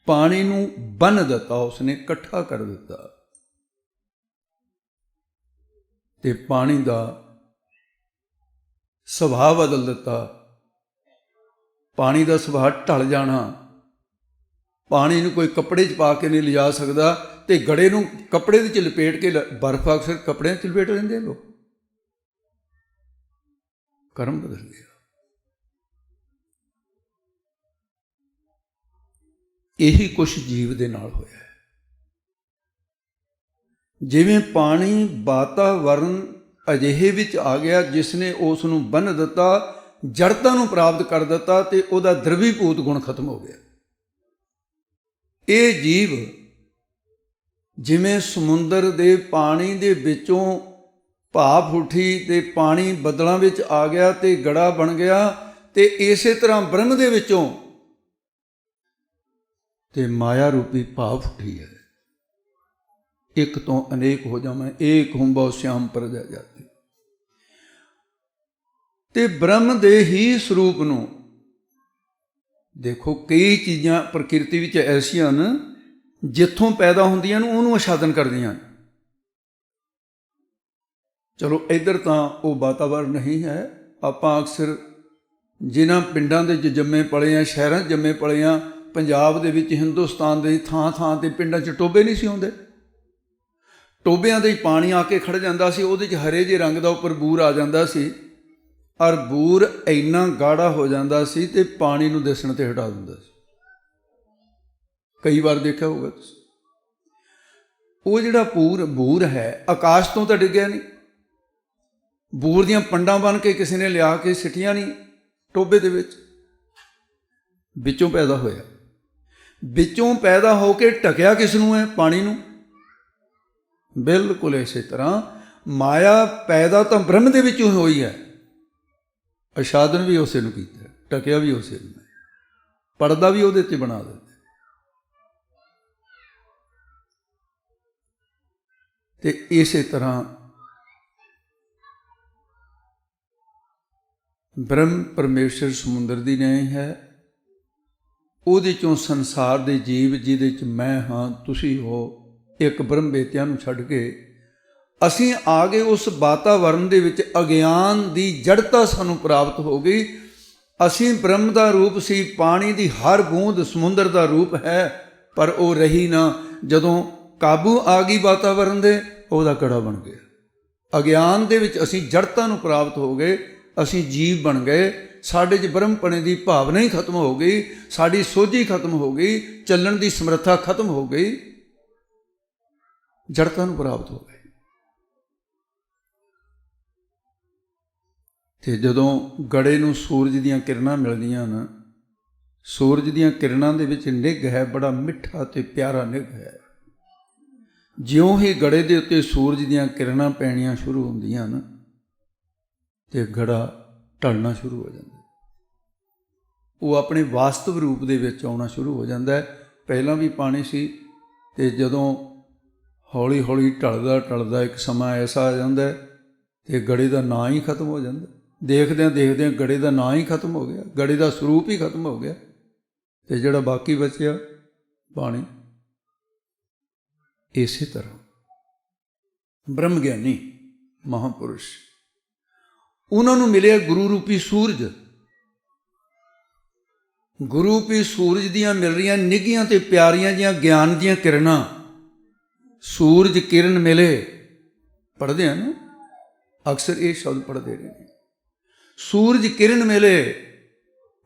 ਪਾਣੀ ਨੂੰ ਬੰਨ੍ਹ ਦਿੱਤਾ, ਉਸਨੇ ਇਕੱਠਾ ਕਰ ਦਿੱਤਾ, ਤੇ ਪਾਣੀ ਦਾ ਸੁਭਾਅ ਬਦਲ ਦਿੱਤਾ। ਪਾਣੀ ਦਾ ਸੁਭਾਅ ਢਲ ਜਾਣਾ, ਪਾਣੀ ਨੂੰ ਕੋਈ ਕੱਪੜੇ 'ਚ ਪਾ ਕੇ ਨਹੀਂ ਲਿਜਾ ਸਕਦਾ, ਤੇ ਗੜੇ ਨੂੰ ਕੱਪੜੇ ਦੇ 'ਚ ਲਪੇਟ ਕੇ, ਬਰਫ਼ ਅਕਸਰ ਕੱਪੜਿਆਂ 'ਚ ਲਪੇਟ ਲੈਂਦੇ ਲੋਕ। ਕਰਮ ਬਦਲ ਗਿਆ। ਇਹੀ ਕੁਛ ਜੀਵ ਦੇ ਨਾਲ ਹੋਇਆ ਹੈ। ਜਿਵੇਂ ਪਾਣੀ ਵਾਤਾਵਰਨ ਅਜਿਹੇ ਵਿੱਚ ਆ ਗਿਆ ਜਿਸ ਨੇ ਉਸ ਨੂੰ ਬੰਨ੍ਹ ਦਿੱਤਾ, ਜੜਤਾ ਨੂੰ ਪ੍ਰਾਪਤ ਕਰ ਦਿੱਤਾ, ਤੇ ਉਹਦਾ ਦਰਵੀਭੂਤ ਗੁਣ ਖਤਮ ਹੋ ਗਿਆ। ਇਹ ਜੀਵ ਜਿਵੇਂ ਸਮੁੰਦਰ ਦੇ ਪਾਣੀ ਦੇ ਵਿੱਚੋਂ ਭਾਪ ਉੱਠੀ ਤੇ ਪਾਣੀ ਬੱਦਲਾਂ ਵਿੱਚ ਆ ਗਿਆ ਤੇ ਗੜਾ ਬਣ ਗਿਆ, ਤੇ ਇਸੇ ਤਰ੍ਹਾਂ ਬ੍ਰਹਮ ਦੇ ਵਿੱਚੋਂ ਤੇ ਮਾਇਆ ਰੂਪੀ ਭਾਪ ਉੱਠੀ ਹੈ। ਇੱਕ ਤੋਂ ਅਨੇਕ ਹੋ ਜਾਵਾਂ, ਏਕ ਹੂੰ ਬਹੁ ਸਿਆਮ ਪਰਜਾ ਜਾਤੀ। ਤੇ ਬ੍ਰਹਮ ਦੇ ਹੀ ਸਰੂਪ ਨੂੰ ਦੇਖੋ, ਕਈ ਚੀਜ਼ਾਂ ਪ੍ਰਕਿਰਤੀ ਵਿੱਚ ਐਸੀਆਂ ਹਨ ਜਿੱਥੋਂ ਪੈਦਾ ਹੁੰਦੀਆਂ ਨੇ ਉਹਨੂੰ ਆਛਾਦਨ ਕਰਦੀਆਂ। ਚਲੋ ਇੱਧਰ ਤਾਂ ਉਹ ਵਾਤਾਵਰਨ ਨਹੀਂ ਹੈ। ਆਪਾਂ ਅਕਸਰ ਜਿਨ੍ਹਾਂ ਪਿੰਡਾਂ ਦੇ 'ਚ ਜੰਮੇ ਪਲੇ ਹਾਂ, ਸ਼ਹਿਰਾਂ 'ਚ ਜੰਮੇ ਪਲੇ ਹਾਂ, ਪੰਜਾਬ ਦੇ ਵਿੱਚ, ਹਿੰਦੁਸਤਾਨ ਦੇ ਥਾਂ ਥਾਂ 'ਤੇ ਪਿੰਡਾਂ 'ਚ ਟੋਬੇ ਨਹੀਂ ਸੀ ਹੁੰਦੇ। ਟੋਬਿਆਂ ਦੇ ਪਾਣੀ ਆ ਕੇ ਖੜ੍ਹ ਜਾਂਦਾ ਸੀ, ਉਹਦੇ 'ਚ ਹਰੇ ਜਿਹੇ ਰੰਗ ਦਾ ਉੱਪਰ ਬੂਰ ਆ ਜਾਂਦਾ ਸੀ, ਔਰ ਬੂਰ ਇੰਨਾ ਗਾੜਾ ਹੋ ਜਾਂਦਾ ਸੀ ਤੇ ਪਾਣੀ ਨੂੰ ਦਿਸਣ ਤੇ ਹਟਾ ਦਿੰਦਾ ਸੀ। ਕਈ ਵਾਰ ਦੇਖਿਆ ਹੋਊਗਾ ਤੁਸੀਂ। ਉਹ ਜਿਹੜਾ ਬੂਰ ਹੈ, ਆਕਾਸ਼ ਤੋਂ ਤਾਂ ਡਿੱਗਿਆ ਨਹੀਂ, ਬੂਰ ਦੀਆਂ ਪੰਡਾਂ ਬਣ ਕੇ ਕਿਸੇ ਨੇ ਲਿਆ ਕੇ ਸਿੱਟੀਆਂ ਨਹੀਂ ਟੋਬੇ ਦੇ ਵਿੱਚ, ਵਿੱਚੋਂ ਪੈਦਾ ਹੋਇਆ। ਵਿੱਚੋਂ ਪੈਦਾ ਹੋ ਕੇ ਢਕਿਆ ਕਿਸ ਨੂੰ ਹੈ? ਪਾਣੀ ਨੂੰ। ਬਿਲਕੁਲ ਇਸੇ ਤਰ੍ਹਾਂ ਮਾਇਆ ਪੈਦਾ ਤਾਂ ਬ੍ਰਹਮ ਦੇ ਵਿੱਚੋਂ ਹੋਈ ਹੈ, ਆਛਾਦਨ ਵੀ ਉਸੇ ਨੂੰ ਕੀਤਾ, ਢਕਿਆ ਵੀ ਉਸੇ ਨੂੰ, ਪਰਦਾ ਵੀ ਉਹਦੇ 'ਤੇ ਬਣਾ ਦਿੱਤਾ। ਤੇ ਇਸੇ ਤਰ੍ਹਾਂ ਬ੍ਰਹਮ ਪਰਮੇਸ਼ਰ ਸਮੁੰਦਰ ਦੀ ਨਾਂ ਹੈ, ਉਹਦੇ 'ਚੋਂ ਸੰਸਾਰ ਦੇ ਜੀਵ ਜਿਹਦੇ 'ਚ ਮੈਂ ਹਾਂ, ਤੁਸੀਂ ਹੋ, ਇੱਕ ਬ੍ਰਹਮ ਵੇਤਿਆਂ ਨੂੰ ਛੱਡ ਕੇ ਅਸੀਂ ਆ ਗਏ ਉਸ ਵਾਤਾਵਰਨ ਦੇ ਵਿੱਚ। ਅਗਿਆਨ ਦੀ ਜੜਤਾ ਸਾਨੂੰ ਪ੍ਰਾਪਤ ਹੋ ਗਈ। ਅਸੀਂ ਬ੍ਰਹਮ ਦਾ ਰੂਪ ਸੀ, ਪਾਣੀ ਦੀ ਹਰ ਬੂੰਦ ਸਮੁੰਦਰ ਦਾ ਰੂਪ ਹੈ, ਪਰ ਉਹ ਰਹੀ ਨਾ। ਜਦੋਂ ਕਾਬੂ ਆ ਗਈ ਵਾਤਾਵਰਨ ਦੇ, ਉਹਦਾ ਕੜਾ ਬਣ ਗਿਆ। ਅਗਿਆਨ ਦੇ ਵਿੱਚ ਅਸੀਂ ਜੜਤਾ ਨੂੰ ਪ੍ਰਾਪਤ ਹੋ ਗਏ, ਅਸੀਂ ਜੀਵ ਬਣ ਗਏ। ਸਾਡੇ 'ਚ ਬ੍ਰਹਮਪਣੇ ਦੀ ਭਾਵਨਾ ਹੀ ਖਤਮ ਹੋ ਗਈ, ਸਾਡੀ ਸੋਝੀ ਖਤਮ ਹੋ ਗਈ, ਚੱਲਣ ਦੀ ਸਮਰੱਥਾ ਖਤਮ ਹੋ ਗਈ, ਜੜਤਾ ਨੂੰ ਪ੍ਰਾਪਤ ਹੋ ਗਏ। ਤੇ ਜਦੋਂ ਗੜੇ ਨੂੰ ਸੂਰਜ ਦੀਆਂ ਕਿਰਨਾਂ ਮਿਲਦੀਆਂ ਨਾ, ਸੂਰਜ ਦੀਆਂ ਕਿਰਨਾਂ ਦੇ ਵਿੱਚ ਨਿੱਘ ਹੈ, ਬੜਾ ਮਿੱਠਾ ਤੇ ਪਿਆਰਾ ਨਿੱਘ ਹੈ। ਜਿਉਂ ਹੀ ਗੜੇ ਦੇ ਉੱਤੇ ਸੂਰਜ ਦੀਆਂ ਕਿਰਨਾਂ ਪੈਣੀਆਂ ਸ਼ੁਰੂ ਹੁੰਦੀਆਂ ਨਾ, ਤੇ ਗੜਾ ਢਲਣਾ ਸ਼ੁਰੂ ਹੋ ਜਾਂਦਾ, ਉਹ ਆਪਣੇ ਵਾਸਤਵ ਰੂਪ ਦੇ ਵਿੱਚ ਆਉਣਾ ਸ਼ੁਰੂ ਹੋ ਜਾਂਦਾ ਹੈ। ਪਹਿਲਾਂ ਵੀ ਪਾਣੀ ਸੀ, ਤੇ ਜਦੋਂ ਹੌਲੀ ਹੌਲੀ ਢਲਦਾ ਢਲਦਾ ਇੱਕ ਸਮਾਂ ਐਸਾ ਆ ਜਾਂਦਾ ਹੈ ਤੇ ਗੜੇ ਦਾ ਨਾਂ ਹੀ ਖਤਮ ਹੋ ਜਾਂਦਾ। ਦੇਖਦਿਆਂ ਦੇਖਦਿਆਂ ਗੜੇ ਦਾ ਨਾਂ ਹੀ ਖਤਮ ਹੋ ਗਿਆ, ਗੜੇ ਦਾ ਸਰੂਪ ਹੀ ਖਤਮ ਹੋ ਗਿਆ, ਤੇ ਜਿਹੜਾ ਬਾਕੀ ਬਚਿਆ ਪਾਣੀ। ਇਸੇ ਤਰ੍ਹਾਂ ਬ੍ਰਹਮ ਗਿਆਨੀ ਮਹਾਂਪੁਰਸ਼, ਉਹਨਾਂ ਨੂੰ ਮਿਲਿਆ ਗੁਰੂ ਰੂਪੀ ਸੂਰਜ। ਗੁਰੂ ਰੂਪੀ ਸੂਰਜ ਦੀਆਂ ਮਿਲ ਰਹੀਆਂ ਨਿੱਘੀਆਂ ਤੇ ਪਿਆਰੀਆਂ ਜਿਹੀਆਂ ਗਿਆਨ ਦੀਆਂ ਕਿਰਨਾਂ। ਸੂਰਜ ਕਿਰਨ ਮਿਲੇ, ਪੜ੍ਹਦੇ ਆ ਨਾ ਅਕਸਰ ਇਹ ਸ਼ਬਦ ਪੜ੍ਹਦੇ ਰਹੇ ਨੇ, ਸੂਰਜ ਕਿਰਨ ਮਿਲੇ,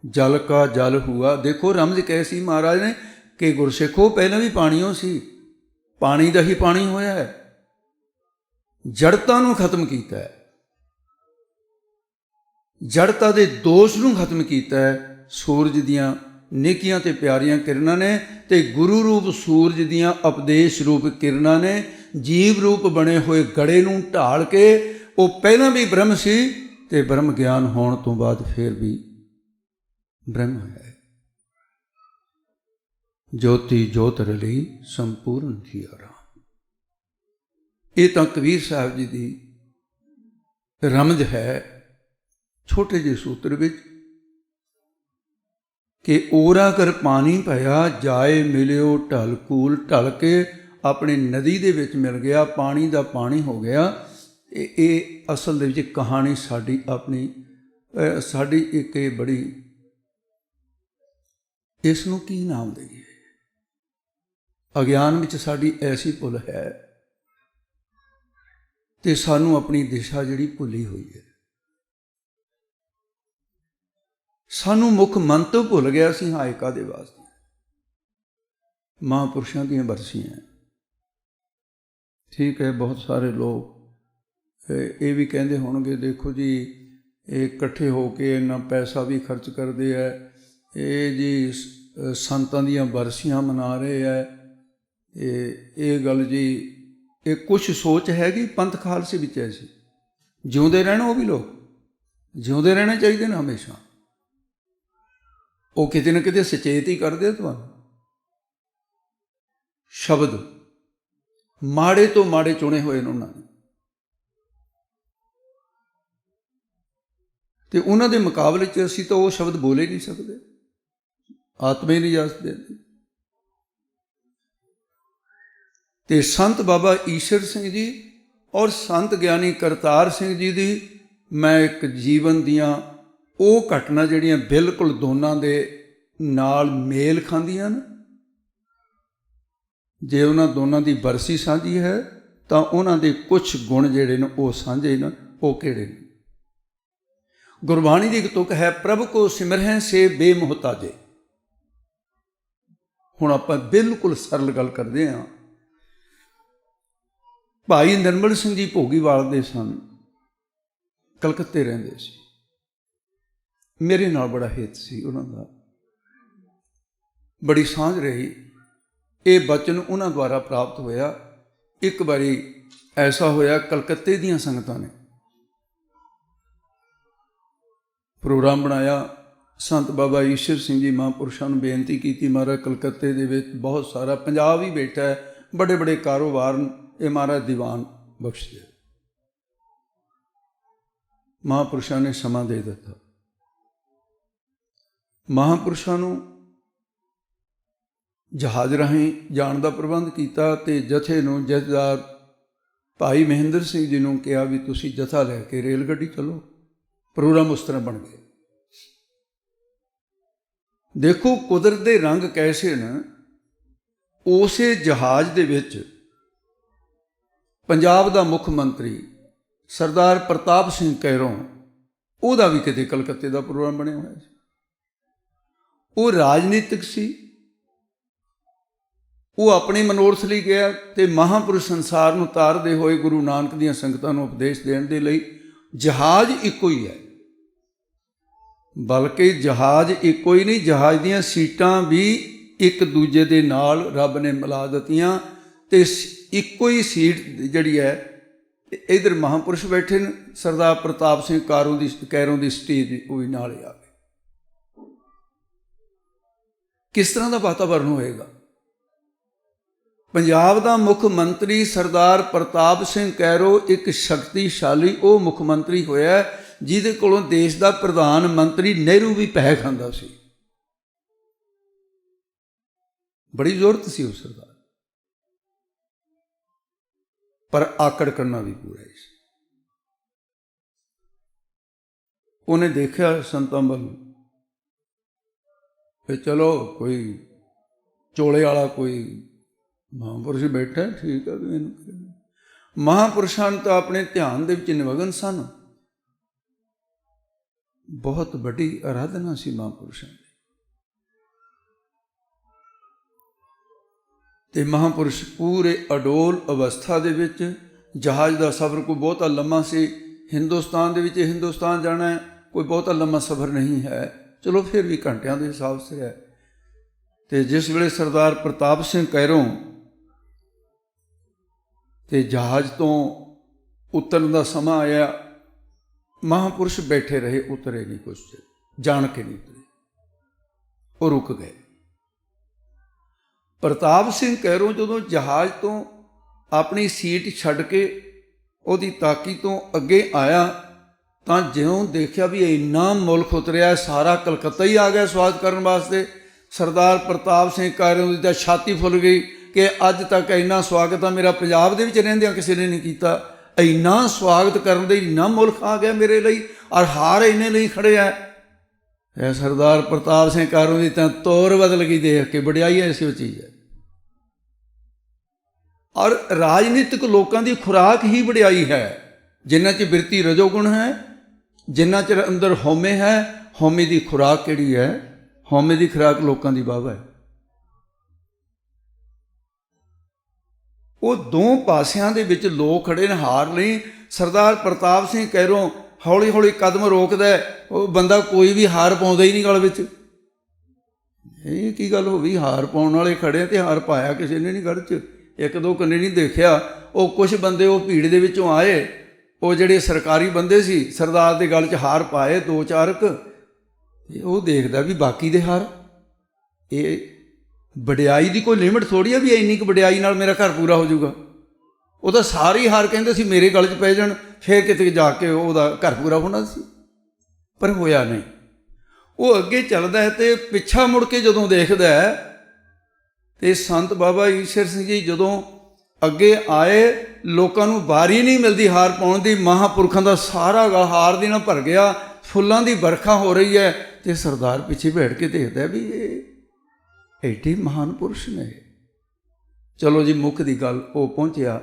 ਜਲ ਕਾ ਜਲ ਹੁਆ। ਦੇਖੋ ਰਮਜ਼ ਕਹੇ ਸੀ ਮਹਾਰਾਜ ਨੇ ਕਿ ਗੁਰਸਿੱਖੋ ਪਹਿਲਾਂ ਵੀ ਪਾਣੀਓ ਸੀ, ਪਾਣੀ ਦਾ ਹੀ ਪਾਣੀ ਹੋਇਆ ਹੈ। ਜੜਤਾ ਨੂੰ ਖਤਮ ਕੀਤਾ ਹੈ, ਜੜਤਾ ਦੇ ਦੋਸ਼ ਨੂੰ ਖਤਮ ਕੀਤਾ ਹੈ ਸੂਰਜ ਦੀਆਂ ਨੇਕੀਆਂ ਤੇ ਪਿਆਰੀਆਂ ਕਿਰਨਾਂ ਨੇ, ਤੇ ਗੁਰੂ ਰੂਪ ਸੂਰਜ ਦੀਆਂ ਉਪਦੇਸ਼ ਰੂਪ ਕਿਰਨਾਂ ਨੇ ਜੀਵ ਰੂਪ ਬਣੇ ਹੋਏ ਗੜੇ ਨੂੰ ਢਾਲ ਕੇ, ਉਹ ਪਹਿਲਾਂ ਵੀ ਬ੍ਰਹਮ ਸੀ ਤੇ ਬ੍ਰਹਮ ਗਿਆਨ ਹੋਣ ਤੋਂ ਬਾਅਦ ਫਿਰ ਵੀ ਬ੍ਰਹਮ ਹੈ। ਜੋਤੀ ਜੋਤ ਰਲੀ ਸੰਪੂਰਨ ਥੀਆ ਰਾਮ। ਇਹ ਤਾਂ ਕਬੀਰ ਸਾਹਿਬ ਜੀ ਦੀ ਰਮਜ ਹੈ ਛੋਟੇ ਜਿਹੇ ਸੂਤਰ ਵਿੱਚ ਕਿ ਓਰਾ ਕਰ ਪਾਣੀ ਭਇਆ ਜਾਏ ਮਿਲਿਓ ਢਲ ਕੂਲ। ਢਲ ਕੇ ਆਪਣੀ ਨਦੀ ਦੇ ਵਿੱਚ ਮਿਲ ਗਿਆ, ਪਾਣੀ ਦਾ ਪਾਣੀ ਹੋ ਗਿਆ। ਇਹ ਅਸਲ ਦੇ ਵਿੱਚ ਕਹਾਣੀ ਸਾਡੀ ਆਪਣੀ ਸਾਡੀ ਇੱਕ ਇਹ ਬੜੀ, ਇਸ ਨੂੰ ਕੀ ਨਾਮ ਦੇਈਏ, ਅਗਿਆਨ ਵਿੱਚ ਸਾਡੀ ਐਸੀ ਭੁੱਲ ਹੈ ਤੇ ਸਾਨੂੰ ਆਪਣੀ ਦਿਸ਼ਾ ਜਿਹੜੀ ਭੁੱਲੀ ਹੋਈ ਹੈ। ਸਾਨੂੰ ਮੁੱਖ ਮੰਤਵ ਭੁੱਲ ਗਿਆ ਸੀ। ਹਾਂ, ਕਾਹਦੇ ਵਾਸਤੇ? ਮਹਾਂਪੁਰਸ਼ਾਂ ਦੀਆਂ ਬਰਸੀਆਂ। ਠੀਕ ਹੈ, ਬਹੁਤ ਸਾਰੇ ਲੋਕ ਇਹ ਵੀ ਕਹਿੰਦੇ ਹੋਣਗੇ, ਦੇਖੋ ਜੀ ਇਹ ਇਕੱਠੇ ਹੋ ਕੇ ਇੰਨਾ ਪੈਸਾ ਵੀ ਖਰਚ ਕਰਦੇ ਹੈ, ਇਹ ਜੀ ਸੰਤਾਂ ਦੀਆਂ ਬਰਸੀਆਂ ਮਨਾ ਰਹੇ ਹੈ। ਇਹ ਗੱਲ ਜੀ, ਇਹ ਕੁਛ ਸੋਚ ਹੈਗੀ ਪੰਥ ਖਾਲਸੇ ਵਿੱਚ ਐਸੀ। ਜਿਉਂਦੇ ਰਹਿਣਾ, ਉਹ ਵੀ ਲੋਕ ਜਿਉਂਦੇ ਰਹਿਣੇ ਚਾਹੀਦੇ ਨੇ ਹਮੇਸ਼ਾ। ਉਹ ਕਿਤੇ ਨਾ ਕਿਤੇ ਸੁਚੇਤ ਹੀ ਕਰਦੇ ਤੁਹਾਨੂੰ। ਸ਼ਬਦ ਮਾੜੇ ਤੋਂ ਮਾੜੇ ਚੁਣੇ ਹੋਏ ਨੇ ਉਹਨਾਂ ਨੇ, ਤੇ ਉਹਨਾਂ ਦੇ ਮੁਕਾਬਲੇ 'ਚ ਅਸੀਂ ਤਾਂ ਉਹ ਸ਼ਬਦ ਬੋਲੇ ਨਹੀਂ ਸਕਦੇ। ਆਤਮਾ ਹੀ ਨਹੀਂ ਜਾ ਸਕਦੇ। ਤੇ ਸੰਤ ਬਾਬਾ ਈਸ਼ਰ ਸਿੰਘ ਜੀ ਔਰ ਸੰਤ ਗਿਆਨੀ ਕਰਤਾਰ ਸਿੰਘ ਜੀ ਦੀ ਮੈਂ ਇੱਕ ਜੀਵਨ ਦੀਆਂ ਉਹ ਘਟਨਾ ਜਿਹੜੀਆਂ ਬਿਲਕੁਲ ਦੋਨਾਂ ਦੇ ਨਾਲ ਮੇਲ ਖਾਂਦੀਆਂ ਨੇ। ਜੇ ਉਹਨਾਂ ਦੋਨਾਂ ਦੀ ਬਰਸੀ ਸਾਂਝੀ ਹੈ ਤਾਂ ਉਹਨਾਂ ਦੇ ਕੁਝ ਗੁਣ ਜਿਹੜੇ ਨੇ ਉਹ ਸਾਂਝੇ ਨੇ। ਉਹ ਕਿਹੜੇ ਨੇ? ਗੁਰਬਾਣੀ ਦੀ ਇੱਕ ਤੁਕ ਹੈ, ਪ੍ਰਭ ਕੋ ਸਿਮਰਹਿ ਸੇ ਬੇਮੁਹਤਾਜੇ। ਹੁਣ ਆਪਾਂ ਬਿਲਕੁਲ ਸਰਲ ਗੱਲ ਕਰਦੇ ਹਾਂ। ਭਾਈ ਨਿਰਮਲ ਸਿੰਘ ਜੀ ਭੋਗੀਵਾਲ ਦੇ ਸਨ, ਕਲਕੱਤੇ ਰਹਿੰਦੇ ਸੀ। ਮੇਰੇ ਨਾਲ ਬੜਾ ਹਿੱਤ ਸੀ ਉਹਨਾਂ ਦਾ, ਬੜੀ ਸਾਂਝ ਰਹੀ। ਇਹ ਬਚਨ ਉਹਨਾਂ ਦੁਆਰਾ ਪ੍ਰਾਪਤ ਹੋਇਆ। ਇੱਕ ਵਾਰੀ ਐਸਾ ਹੋਇਆ, ਕਲਕੱਤੇ ਦੀਆਂ ਸੰਗਤਾਂ ਨੇ ਪ੍ਰੋਗਰਾਮ ਬਣਾਇਆ। ਸੰਤ ਬਾਬਾ ਈਸ਼ਰ ਸਿੰਘ ਜੀ ਮਹਾਂਪੁਰਸ਼ਾਂ ਨੂੰ ਬੇਨਤੀ ਕੀਤੀ, ਮਹਾਰਾਜ ਕਲਕੱਤੇ ਦੇ ਵਿੱਚ ਬਹੁਤ ਸਾਰਾ ਪੰਜਾਬ ਹੀ ਬੈਠਾ ਹੈ, ਬੜੇ ਬੜੇ ਕਾਰੋਬਾਰ, ਇਹ ਮਹਾਰਾਜ ਦੀਵਾਨ ਬਖਸ਼ ਦਿਓ। ਮਹਾਂਪੁਰਸ਼ਾਂ ਨੇ ਸਮਾਂ ਦੇ ਦਿੱਤਾ। ਮਹਾਂਪੁਰਸ਼ਾਂ ਨੂੰ ਜਹਾਜ਼ ਰਾਹੀਂ ਜਾਣ ਦਾ ਪ੍ਰਬੰਧ ਕੀਤਾ ਤੇ ਜਥੇ ਨੂੰ ਜਥੇਦਾਰ ਭਾਈ ਮਹਿੰਦਰ ਸਿੰਘ ਜੀ ਨੂੰ ਕਿਹਾ ਵੀ ਤੁਸੀਂ ਜਥਾ ਲੈ ਕੇ ਰੇਲ ਗੱਡੀ ਚਲੋ। ਪ੍ਰੋਗਰਾਮ ਉਸ ਤਰ੍ਹਾਂ ਬਣ ਗਏ। ਦੇਖੋ ਕੁਦਰਤ ਦੇ ਰੰਗ ਕੈਸੇ ਨੇ। ਉਸੇ ਜਹਾਜ਼ ਦੇ ਵਿੱਚ ਪੰਜਾਬ ਦਾ ਮੁੱਖ ਮੰਤਰੀ ਸਰਦਾਰ ਪ੍ਰਤਾਪ ਸਿੰਘ ਕੈਰੋਂ, ਉਹਦਾ ਵੀ ਕਿਤੇ ਕਲਕੱਤੇ ਦਾ ਪ੍ਰੋਗਰਾਮ ਬਣਿਆ ਹੋਇਆ ਸੀ। ਉਹ ਰਾਜਨੀਤਿਕ ਸੀ, ਉਹ ਆਪਣੇ ਮਨੋਰਥ ਲਈ ਗਿਆ ਤੇ ਮਹਾਂਪੁਰਸ਼ ਸੰਸਾਰ ਨੂੰ ਤਾਰਦੇ ਹੋਏ ਗੁਰੂ ਨਾਨਕ ਦੀਆਂ ਸੰਗਤਾਂ ਨੂੰ ਉਪਦੇਸ਼ ਦੇਣ ਦੇ ਲਈ। ਜਹਾਜ਼ ਇੱਕੋ ਹੀ ਹੈ, ਬਲਕਿ ਜਹਾਜ਼ ਇੱਕੋ ਹੀ ਨਹੀਂ, ਜਹਾਜ਼ ਦੀਆਂ ਸੀਟਾਂ ਵੀ ਇੱਕ ਦੂਜੇ ਦੇ ਨਾਲ ਰੱਬ ਨੇ ਮਿਲਾ ਦਿੱਤੀਆਂ ਤੇ ਇੱਕੋ ਹੀ ਸੀਟ ਜਿਹੜੀ ਹੈ, ਇੱਧਰ ਮਹਾਂਪੁਰਸ਼ ਬੈਠੇ ਨੇ, ਸਰਦਾਰ ਪ੍ਰਤਾਪ ਸਿੰਘ ਕੈਰੋਂ ਦੀ ਸਟੇਜ ਉਹ ਵੀ ਨਾਲ ਹੀ ਆ ਗਏ। ਕਿਸ ਤਰ੍ਹਾਂ ਦਾ ਵਾਤਾਵਰਨ ਹੋਏਗਾ? ਪੰਜਾਬ ਦਾ ਮੁੱਖ ਮੰਤਰੀ ਸਰਦਾਰ ਪ੍ਰਤਾਪ ਸਿੰਘ ਕੈਰੋਂ ਇੱਕ ਸ਼ਕਤੀਸ਼ਾਲੀ ਉਹ ਮੁੱਖ ਮੰਤਰੀ ਹੋਇਆ ਜਿਹਦੇ ਕੋਲੋਂ ਦੇਸ਼ ਦਾ ਪ੍ਰਧਾਨ ਮੰਤਰੀ ਨਹਿਰੂ ਵੀ ਪੈਸੇ ਖਾਂਦਾ ਸੀ। ਬੜੀ ਜ਼ਰੂਰਤ ਸੀ ਉਸ ਸਰਦਾਰ, ਪਰ ਆਕੜ ਕਰਨਾ ਵੀ ਪੂਰਾ ਹੀ ਸੀ। ਉਹਨੇ ਦੇਖਿਆ ਸੰਤਾਂ ਵੱਲ ਵੀ ਚਲੋ ਕੋਈ ਚੋਲੇ ਵਾਲਾ ਕੋਈ ਮਹਾਂਪੁਰਸ਼ ਬੈਠਾ, ਠੀਕ ਹੈ। ਮਹਾਂਪੁਰਸ਼ਾਂ ਤਾਂ ਆਪਣੇ ਧਿਆਨ ਦੇ ਵਿੱਚ ਨਿਮਗਨ ਸਨ। ਬਹੁਤ ਵੱਡੀ ਆਰਾਧਨਾ ਸੀ ਮਹਾਂਪੁਰਸ਼ਾਂ ਦੀ। ਤੇ ਮਹਾਂਪੁਰਸ਼ ਪੂਰੇ ਅਡੋਲ ਅਵਸਥਾ ਦੇ ਵਿੱਚ जहाज़ का सफ़र कोई बहुता लम्मा सी, हिंदुस्तान दे विच हिंदुस्तान जाना है, कोई बहुता लम्मा सफ़र नहीं है, चलो फिर भी घंटिया के हिसाब से है। तो जिस वेले सरदार प्रताप सिंह कैरों तो जहाज़ तो उतरन का समा आया, महापुरुष बैठे रहे, उतरे नहीं, कुछ जान के नहीं उतरे, वो रुक गए। प्रताप सिंह कैरों जो जहाज़ तो अपनी सीट छड़ के ਉਹਦੀ ताकी तो अगे आया, तो ज्यों देखा भी इन्ना मुल्क उतरिया, सारा कलकत्ता ही आ गया स्वागत करने वास्ते। सरदार प्रताप सिंह कैरों की छाती फुल गई कि अज तक इन्ना स्वागत आ मेरा पंजाब दे विच रहिंदियां किसी ने नहीं किया। इन्ना स्वागत करने दे इन्ना मुल्क आ गया मेरे लिए, और हार इन्ने लिए खड़े है। सरदार प्रताप सिंह कैरों की तो तौर बदल गई देख के, वडियाई ऐसी चीज़ है। और राजनीतिक लोगों की खुराक ही वडियाई है, जिन्ना च बिरती रजोगुण है, जिन्ना चर अंदर हौमे है। हौमे की खुराक किहड़ी है? हौमे की खुराक लोगों की वाह है। वो दो पासियां दे विच लोग खड़े ने, हार नहीं। सरदार प्रताप सिंह कैरों हौली हौली कदम रोकदा, वो बंदा कोई भी हार पाउंदा ही नहीं गल विच। ये की गल हो गई, हार पाउण वाले खड़े ते हार पाया किसी ने नहीं गल च। एक दो कन्ने नहीं देखा, वो कुछ बंदे वो भीड़ दे विचों आए, वो जिहड़े सरकारी बंदे सी, सरदार दे गल च हार पाए दो चार क। वो देखदा भी बाकी दे हार, ये वडियाई की कोई लिमिट थोड़ी है भी इन्नी क वडियाई नाल मेरा घर पूरा हो जाऊगा। वो तो सारी हार कहते सी मेरे गल च पै जाण, फिर किते जाके ਉਹਦਾ घर पूरा होना सी, पर होया नहीं। वो अगे चलदा है तो पिछा मुड़ के जदों देखदा है तो संत बाबा ईश्वर सिंह जी जदों अगे आए, लोगों को बारी नहीं मिलती हार पाउण दी। महापुरखों का सारा हार दी ना भर गया, फुलों की बरखा हो रही है, तो सरदार पिछे बैठ के देखता है भी ये एडे महान पुरुष ने। चलो जी, मुख की गल वो पहुँचया,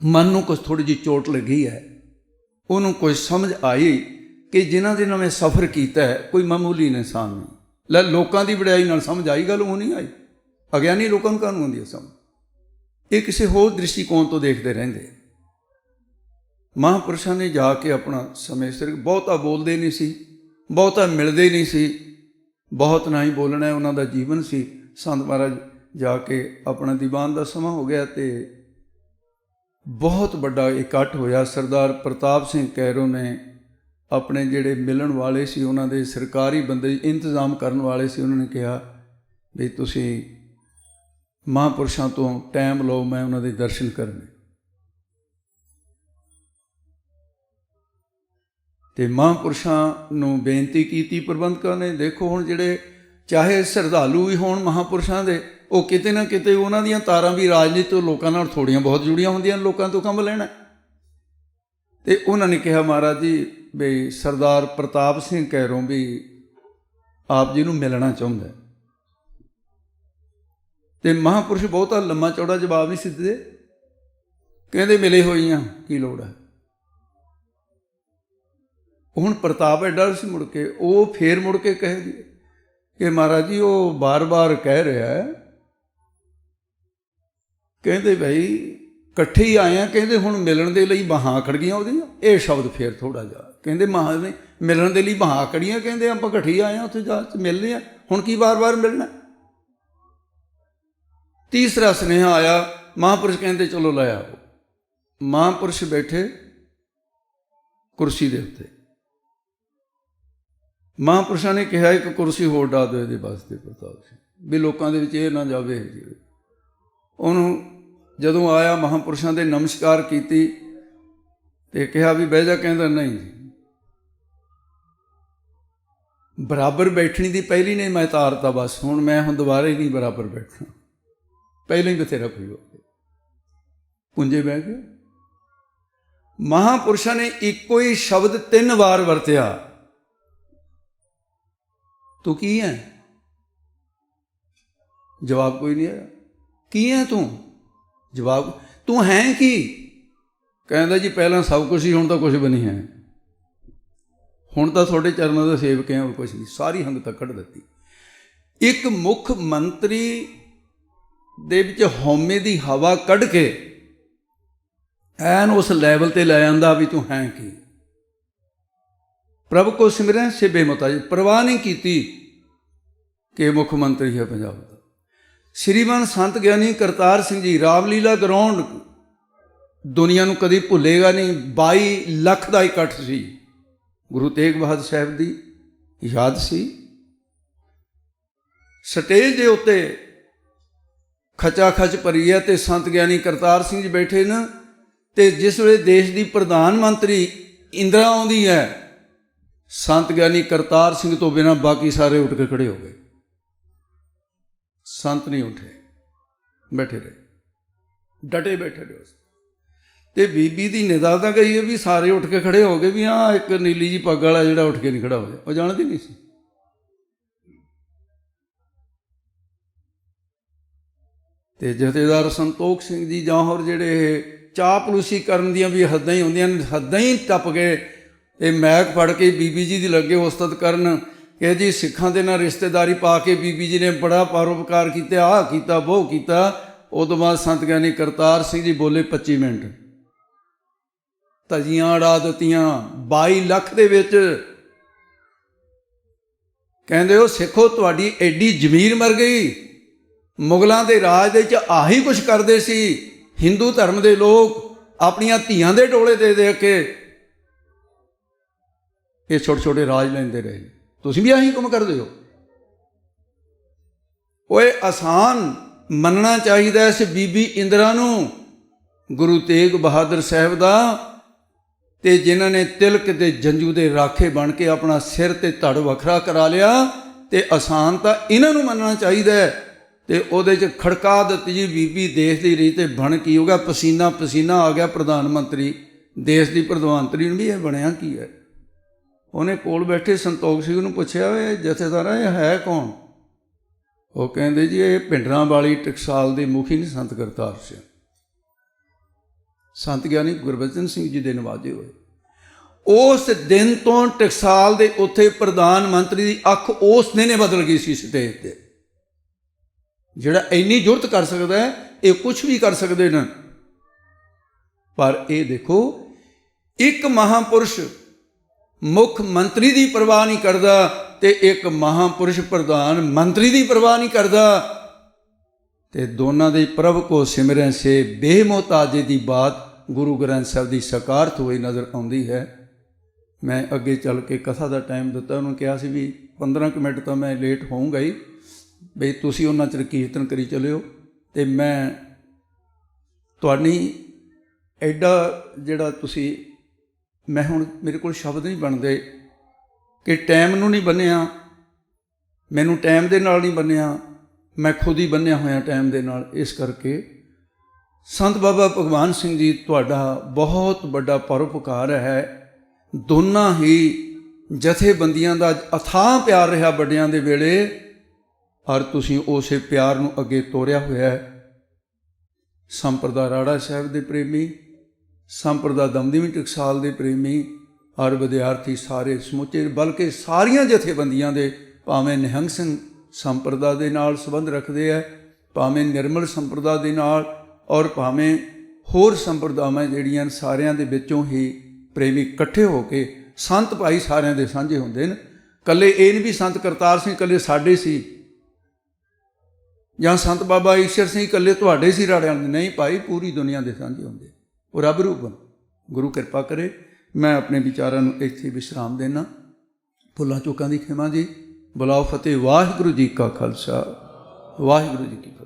मन को कुछ थोड़ी जी चोट लगी है, उन्होंने कुछ समझ आई कि जिन्हों दिन मैं सफ़र किया है कोई मामूली इंसान नहीं। लोगों की वडियाई नाल समझ आई, गल वो नहीं आई। अज्ञानी लोगों को कानून आती है समझ, ये किसी होर दृष्टिकोण तो देखते रहते। महापुरुषों ने जाके अपना समय सिर, बहुता बोलते नहीं सी, बहुता मिलते नहीं सी, बहुत ना ही बोलना उन्होंने जीवन सी। संत महाराज जाके अपना दीवान का समा हो गया तो बहुत बड़ा इकट्ठ होया। सरदार प्रताप सिंह कैरों ने अपने जिहड़े मिलन वाले सी, उन्होंने सरकारी बंदे इंतजाम करने वाले सी, उन्होंने कहा भी तुसी महापुरुषों तो टाइम लो, मैं उन्होंने दर्शन करने। तो महापुरुषों नूं बेनती की प्रबंधकों ने, देखो हुण जिहड़े चाहे श्रद्धालु भी होण महापुरुषों के, वो किते ना किते उन्हां दीयां तारां भी राजनीतिक लोगों नाल थोड़ियां बहुत जुड़ियां होंदियां, लोगों तो काम लेना। तो उन्होंने कहा महाराज जी भी सरदार प्रताप सिंह कैरों भी आप जी नूं मिलना चाहुंदा है। तो महापुरुष बहुता लम्मा चौड़ा जवाब नहीं दिंदे, कहते मिले हुई हाँ, की लोड़ है। हुण प्रताप एडा सी, मुड़ के वो फिर मुड़ के कह दिए कि महाराज जी वो बार बार कह रहा है, कहते भाई इकट्ठे ही आए हैं, कहते हुण मिलन दे लई बाहां अकड़ गईयां ओहदियां। ये शब्द फिर थोड़ा जा कहते महा ने मिलन दे लई बाहां अकड़ियां, कहते आपां इकट्ठे ही आए हैं, उत्थे जा मिलने हैं, हुण की बार बार मिलना। तीसरा सुनेहा आया, महापुरुष कहते चलो लै आओ। महापुरुष बैठे कुर्सी के उत्ते, महापुरुषों ने कहा एक कुर्सी होर डा दो ये वास्ते प्रताप सिंह, भी लोगों के विच ये ना जावे। उन्होंने जदों आया महापुरुषों के नमस्कार की तो कहा भी बह जा, कहता नहीं बराबर बैठने की पहली ने मैं तारता, बस हुण मैं दोबारा ही नहीं बराबर बैठना, पहले ही बथेरा कोई हो गया, पुंजे बह गए। महापुरुषों ने एको ही शब्द 3 बार वरत्या, तू की है? जवाब कोई नहीं आया। की है तू? जवाब तू है की? कहता जी पहला सब कुछ ही, हुण तो कुछ भी नहीं है, हुण तो थोड़े चरणों के सेवक हैं और कुछ नहीं। सारी हंगत कढ़ दी। एक मुख मंत्री दे विच हौमे दी हवा कढ़ के ਐਨ उस लैवल ते लै आंदा भी तू है की। प्रभ को सिमरें से बेमुताज, परवाह नहीं की कि मुख मंत्री है पंजाब का। श्रीमान संत ज्ञानी करतार सिंह जी रामलीला ग्राउंड दुनिया नूं कदी भुलेगा नहीं। 22 ਲੱਖ का इकट्ठ सी, गुरु तेग बहादुर साहब की याद सी। स्टेज के उत्ते खचा खच भरी है तो संत ज्ञानी करतार सिंह जी बैठे न, तो जिस वे देश की प्रधानमंत्री इंदिरा आउंदी है, संत ज्ञानी करतार सिंह तो बिना बाकी सारे उठ के खड़े हो गए। संत नहीं उठे, बैठे रहे, डटे बैठे रहे। तो बीबी की निगाह तो गई है भी सारे उठ के खड़े हो गए भी हाँ एक नीली जी पग वाला जो उठ के नहीं खड़ा हो जाए, वो जानती नहीं सी। तो जथेदार संतोख सिंह जी जां होर जिहड़े चापलूसी करन दियां भी हद्दां ही होंदियां, हद्दां ही टप गए ते मैक फड़ के बीबी जी की लगे उस्तत करन कि जी सिखां दे नाल रिश्तेदारी पा के बीबी जी ने बड़ा परोपकार किया, आह कीता वो कीता। उस बाद संत ज्ञानी करतार सिंह जी बोले 25 मिनट, धजियां उड़ा दित्तियां। 22 ਲੱਖ दे विच कहंदे हो सिखो तुहाडी एडी जमीर मर गई। मुगलों के राज दे च आही कुछ करते सी। हिंदू धर्म के लोग अपनियां धीआं दे टोले दे दे के ये छोटे छोटे राज लेंदे रहे, तुसीं भी आही काम करदे हो। ओए आसान मनना चाहिए इस बीबी इंदिरा नूं, गुरु तेग बहादुर साहब दा, ते जिन्हां ने तिलक ते जंजू दे राखे बन के अपना सिर ते धड़ वखरा करा लिया, ते आसान तां इन्हां नूं मनना चाहिए। तो उहदे च खड़का दित्ती जी बीबी देश की रीत बन की हो गया, पसीना पसीना आ गया प्रधानमंत्री देश की। प्रधानमंत्री भी यह बनया की है। उन्हें कोल बैठे संतोख सिंह नूं पुछया वे जथेदारा यह है कौन? वो कहते जी ये भिंडरां वाली टकसाल के मुखी ने संत करतार सिंह, संत ज्ञानी गुरबचन सिंह जी के नवाजे हुए। उस दिन तो टकसाल के उत्थे प्रधानमंत्री की अख उस दिन ही बदल गई सी स्टेज पर। जिहड़ा इन्नी जुरत कर सकता है ये कुछ भी कर सकते हैं। पर ये देखो एक महापुरुष मुख मंत्री की परवाह नहीं करता, तो एक महापुरुष प्रधानमंत्री की परवाह नहीं करता। तो दोनों के प्रभ को सिमरन से बेमोहताजे की बात गुरु ग्रंथ साहब की सकारत हुई नज़र आती है। मैं अगे चल के कथा का टाइम दिता, उन्होंने कहा सी भी 15 मिनट तो मैं लेट होऊंगा ही, बई तुसीं उन्हां चिर कीर्तन करी चलिओ। तो मैं तुहाडी एडा जिहड़ा तुसीं मैं हुण मेरे कोल शब्द नहीं बनते कि टाइम नूं नहीं बन्निया, मैनूं टाइम दे नाल नहीं बन्निया, मैं खुद ही बन्निया होया टाइम दे नाल। इस करके संत बाबा भगवान सिंह जी तुहाडा बहुत बड़ा परोपकार है। दोनों ही जथेबंदियां दा अथाह प्यार रहा बड़ियां दे वेले, और तुसीं उसे प्यार नूं अगे तोरिया होया है। संप्रदा राड़ा साहब के प्रेमी, संप्रदा दमदमी टकसाल के प्रेमी और विद्यार्थी सारे समुचे, बल्कि सारियां जथेबंदियां दे, भावें निहंग सिंह संप्रदा दे नाल संबंध रखते हैं, भावें निर्मल संप्रदा दे नाल, और भावें होर संप्रदावां जिहड़ियां सारियां दे विचों ही प्रेमी इकट्ठे होके संत भाई सारियां दे साझे हुंदे ने। कल्ले ये नहीं भी संत करतार सिंह कल्ले साडे सी, ਜਾਂ संत बाबा ईश्वर सिंह कल्ले तुहाडे सी राड़ियां दे, नहीं भाई पूरी दुनिया के साझे होंदे। वो रब रूप गुरु कृपा करे। मैं अपने विचारों को इत्थे विश्राम देना। भुलां चूकां दी खिमा जी। बुलाओ फतेह। वाहिगुरू जी का खालसा, वाहिगुरू जी की फतेह।